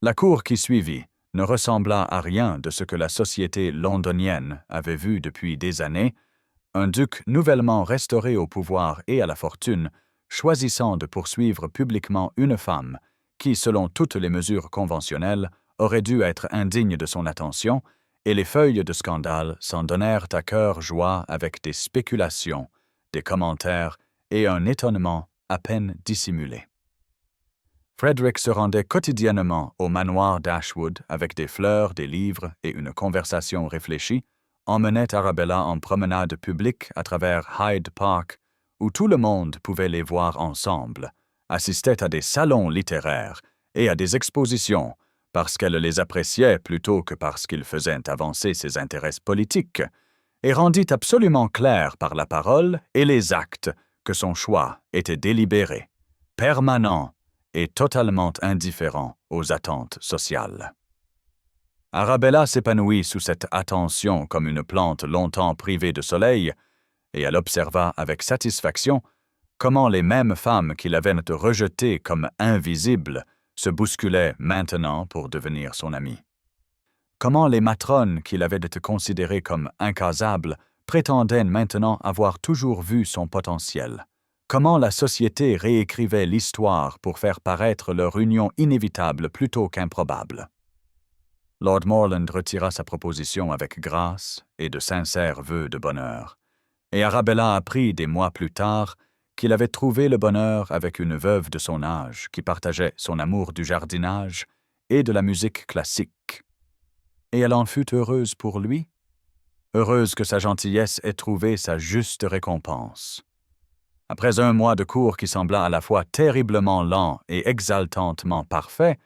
La cour qui suivit ne ressembla à rien de ce que la société londonienne avait vu depuis des années, un duc nouvellement restauré au pouvoir et à la fortune, choisissant de poursuivre publiquement une femme qui, selon toutes les mesures conventionnelles, aurait dû être indigne de son attention, et les feuilles de scandale s'en donnèrent à cœur joie avec des spéculations, des commentaires et un étonnement à peine dissimulé. Frédéric se rendait quotidiennement au manoir d'Ashwood avec des fleurs, des livres et une conversation réfléchie, emmenait Arabella en promenade publique à travers Hyde Park, où tout le monde pouvait les voir ensemble, assistait à des salons littéraires et à des expositions, parce qu'elle les appréciait plutôt que parce qu'ils faisaient avancer ses intérêts politiques, et rendit absolument clair par la parole et les actes que son choix était délibéré, permanent et totalement indifférent aux attentes sociales. Arabella s'épanouit sous cette attention comme une plante longtemps privée de soleil, et elle observa avec satisfaction comment les mêmes femmes qui l'avaient rejetée comme invisible se bousculaient maintenant pour devenir son amie. Comment les matrones qui l'avaient considérée comme incasable prétendaient maintenant avoir toujours vu son potentiel. Comment la société réécrivait l'histoire pour faire paraître leur union inévitable plutôt qu'improbable. Lord Morland retira sa proposition avec grâce et de sincères vœux de bonheur, et Arabella apprit des mois plus tard qu'il avait trouvé le bonheur avec une veuve de son âge qui partageait son amour du jardinage et de la musique classique. Et elle en fut heureuse pour lui, heureuse que sa gentillesse ait trouvé sa juste récompense. Après un mois de cours qui sembla à la fois terriblement lent et exaltantement parfait,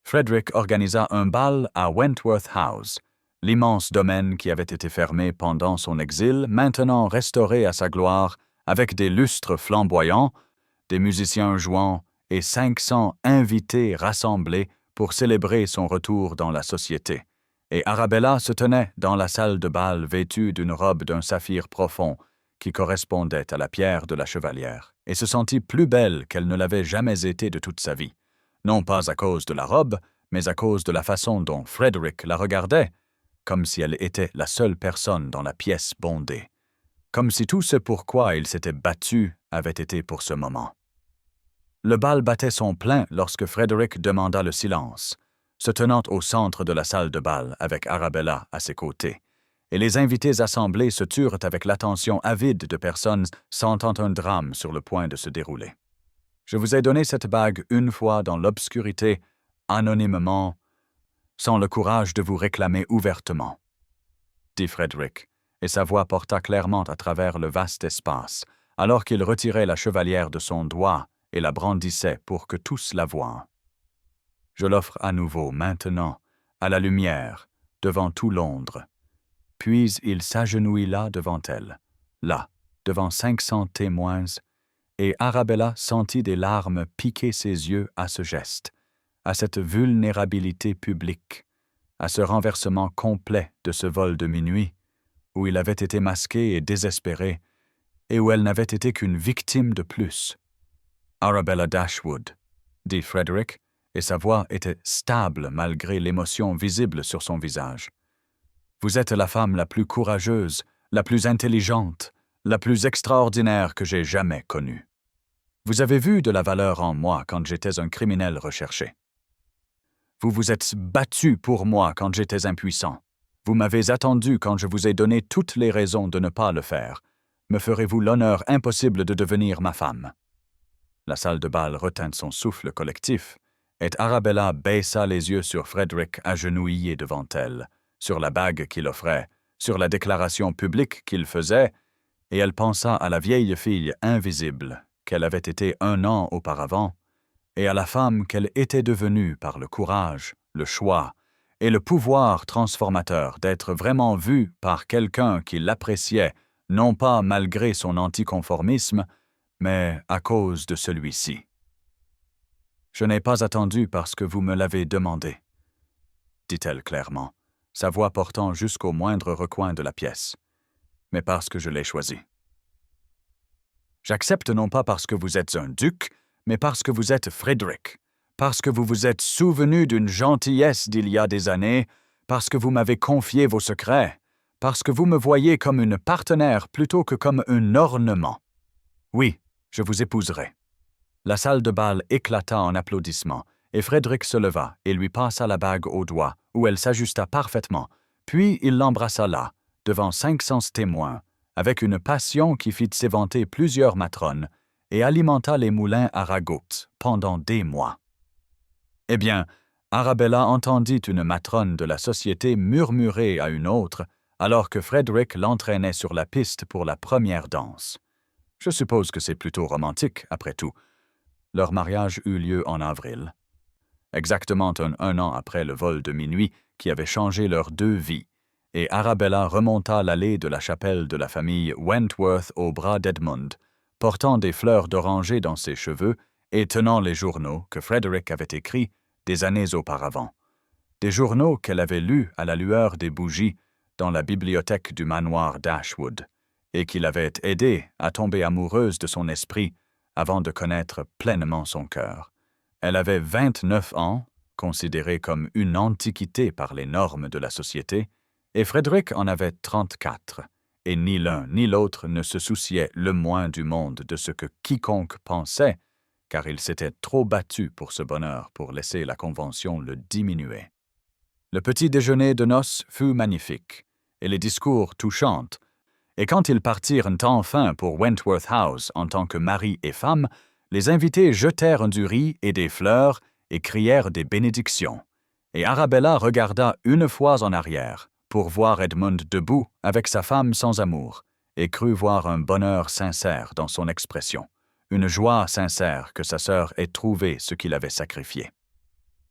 Frédéric organisa un bal à Wentworth House, l'immense domaine qui avait été fermé pendant son exil, maintenant restauré à sa gloire, avec des lustres flamboyants, des musiciens jouant et 500 invités rassemblés pour célébrer son retour dans la société. Et Arabella se tenait dans la salle de bal vêtue d'une robe d'un saphir profond qui correspondait à la pierre de la chevalière, et se sentit plus belle qu'elle ne l'avait jamais été de toute sa vie. Non pas à cause de la robe, mais à cause de la façon dont Frédéric la regardait, comme si elle était la seule personne dans la pièce bondée, comme si tout ce pourquoi il s'était battu avait été pour ce moment. Le bal battait son plein lorsque Frédéric demanda le silence, se tenant au centre de la salle de bal avec Arabella à ses côtés, et les invités assemblés se turent avec l'attention avide de personnes sentant un drame sur le point de se dérouler. « Je vous ai donné cette bague une fois dans l'obscurité, anonymement, sans le courage de vous réclamer ouvertement, » dit Frédéric, et sa voix porta clairement à travers le vaste espace, alors qu'il retirait la chevalière de son doigt et la brandissait pour que tous la voient. « Je l'offre à nouveau, maintenant, à la lumière, devant tout Londres. » Puis il s'agenouilla devant elle, là, devant 500 témoins, et Arabella sentit des larmes piquer ses yeux à ce geste, à cette vulnérabilité publique, à ce renversement complet de ce vol de minuit, où il avait été masqué et désespéré, et où elle n'avait été qu'une victime de plus. Arabella Dashwood, dit Frederick, et sa voix était stable malgré l'émotion visible sur son visage. Vous êtes la femme la plus courageuse, la plus intelligente, la plus extraordinaire que j'ai jamais connue. Vous avez vu de la valeur en moi quand j'étais un criminel recherché. Vous vous êtes battu pour moi quand j'étais impuissant. Vous m'avez attendu quand je vous ai donné toutes les raisons de ne pas le faire. Me ferez-vous l'honneur impossible de devenir ma femme? La salle de bal retint son souffle collectif, et Arabella baissa les yeux sur Frederick agenouillé devant elle, sur la bague qu'il offrait, sur la déclaration publique qu'il faisait, et elle pensa à la vieille fille invisible qu'elle avait été 1 an auparavant, et à la femme qu'elle était devenue par le courage, le choix et le pouvoir transformateur d'être vraiment vue par quelqu'un qui l'appréciait, non pas malgré son anticonformisme, mais à cause de celui-ci. « Je n'ai pas attendu parce que vous me l'avez demandé, » dit-elle clairement, sa voix portant jusqu'au moindre recoin de la pièce, « mais parce que je l'ai choisi. J'accepte non pas parce que vous êtes un duc, mais parce que vous êtes Frederick, parce que vous vous êtes souvenu d'une gentillesse d'il y a des années, parce que vous m'avez confié vos secrets, parce que vous me voyez comme une partenaire plutôt que comme un ornement. Oui, je vous épouserai. » La salle de bal éclata en applaudissements, et Frederick se leva et lui passa la bague au doigt, où elle s'ajusta parfaitement, puis il l'embrassa là, devant 500 témoins, avec une passion qui fit s'éventer plusieurs matrones et alimenta les moulins à ragoût pendant des mois. Eh bien, Arabella entendit une matrone de la société murmurer à une autre, alors que Frederick l'entraînait sur la piste pour la première danse. Je suppose que c'est plutôt romantique, après tout. Leur mariage eut lieu en avril, exactement un an après le vol de minuit qui avait changé leurs 2 vies, et Arabella remonta l'allée de la chapelle de la famille Wentworth au bras d'Edmund, portant des fleurs d'oranger dans ses cheveux et tenant les journaux que Frederick avait écrits des années auparavant. Des journaux qu'elle avait lus à la lueur des bougies dans la bibliothèque du manoir d'Ashwood, et qui l'avaient aidée à tomber amoureuse de son esprit avant de connaître pleinement son cœur. Elle avait 29 ans, considérée comme une antiquité par les normes de la société, et Frederick en avait 34, et ni l'un ni l'autre ne se souciait le moins du monde de ce que quiconque pensait, car il s'était trop battu pour ce bonheur pour laisser la convention le diminuer. Le petit déjeuner de noces fut magnifique, et les discours touchants, et quand ils partirent enfin pour Wentworth House en tant que mari et femme, les invités jetèrent du riz et des fleurs et crièrent des bénédictions, et Arabella regarda une fois en arrière pour voir Edmund debout avec sa femme sans amour, et crut voir un bonheur sincère dans son expression, une joie sincère que sa sœur ait trouvé ce qu'il avait sacrifié.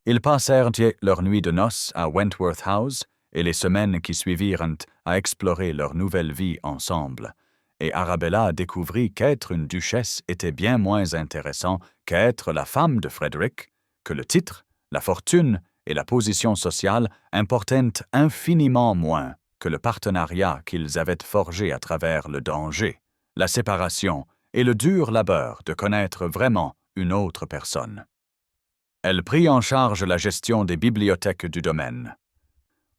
Ils passèrent leur nuit de noces à Wentworth House et les semaines qui suivirent à explorer leur nouvelle vie ensemble, et Arabella découvrit qu'être une duchesse était bien moins intéressant qu'être la femme de Frederick, que le titre, la fortune et la position sociale importaient infiniment moins que le partenariat qu'ils avaient forgé à travers le danger, la séparation et le dur labeur de connaître vraiment une autre personne. Elle prit en charge la gestion des bibliothèques du domaine,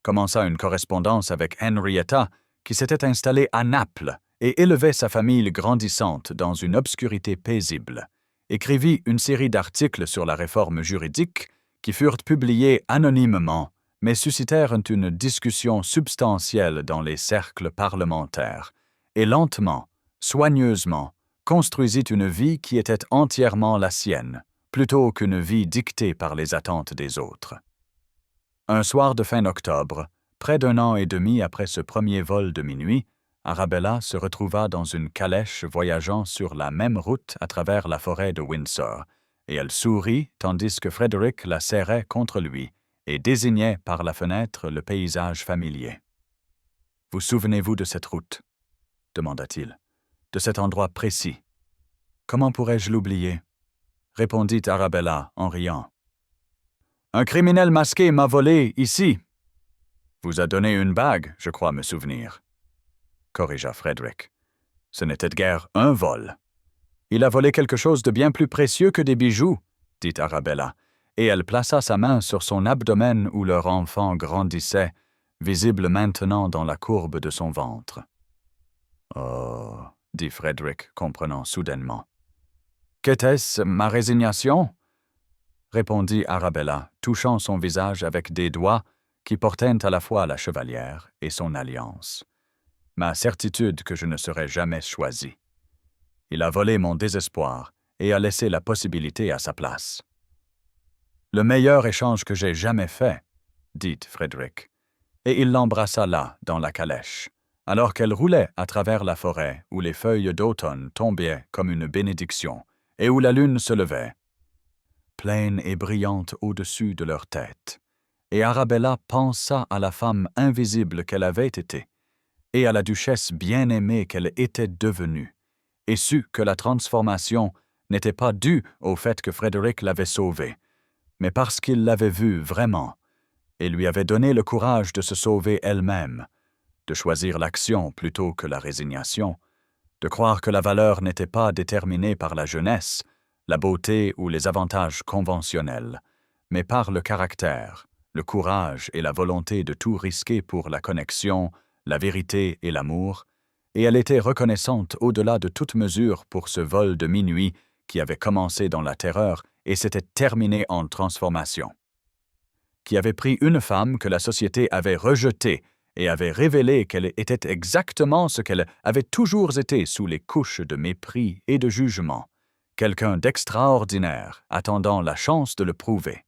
commença une correspondance avec Henrietta, qui s'était installée à Naples et élevait sa famille grandissante dans une obscurité paisible, écrivit une série d'articles sur la réforme juridique qui furent publiés anonymement, mais suscitèrent une discussion substantielle dans les cercles parlementaires, et lentement, soigneusement, construisit une vie qui était entièrement la sienne, plutôt qu'une vie dictée par les attentes des autres. Un soir de fin octobre, près d'1 an et demi après ce premier vol de minuit, Arabella se retrouva dans une calèche voyageant sur la même route à travers la forêt de Windsor, et elle sourit tandis que Frederick la serrait contre lui et désignait par la fenêtre le paysage familier. « Vous souvenez-vous de cette route ?» demanda-t-il. « De cet endroit précis. Comment pourrais-je l'oublier ?» répondit Arabella en riant. « Un criminel masqué m'a volé ici. »« Vous a donné une bague, je crois me souvenir. » corrigea Frederick. « Ce n'était guère un vol. Il a volé quelque chose de bien plus précieux que des bijoux, dit Arabella, et elle plaça sa main sur son abdomen où leur enfant grandissait, visible maintenant dans la courbe de son ventre. « Oh, dit Frederick, comprenant soudainement. « Qu'était-ce, ma résignation ?» répondit Arabella, touchant son visage avec des doigts qui portaient à la fois la chevalière et son alliance. « Ma certitude que je ne serai jamais choisi. Il a volé mon désespoir et a laissé la possibilité à sa place. »« Le meilleur échange que j'ai jamais fait, » dit Frederick, et il l'embrassa là, dans la calèche, alors qu'elle roulait à travers la forêt où les feuilles d'automne tombaient comme une bénédiction et où la lune se levait, pleine et brillante au-dessus de leur tête. Et Arabella pensa à la femme invisible qu'elle avait été, et à la duchesse bien-aimée qu'elle était devenue, et sut que la transformation n'était pas due au fait que Frederick l'avait sauvée, mais parce qu'il l'avait vue vraiment, et lui avait donné le courage de se sauver elle-même, de choisir l'action plutôt que la résignation, de croire que la valeur n'était pas déterminée par la jeunesse, la beauté ou les avantages conventionnels, mais par le caractère, le courage et la volonté de tout risquer pour la connexion, la vérité et l'amour, et elle était reconnaissante au-delà de toute mesure pour ce vol de minuit qui avait commencé dans la terreur et s'était terminé en transformation, qui avait pris une femme que la société avait rejetée et avait révélé qu'elle était exactement ce qu'elle avait toujours été sous les couches de mépris et de jugement, quelqu'un d'extraordinaire attendant la chance de le prouver.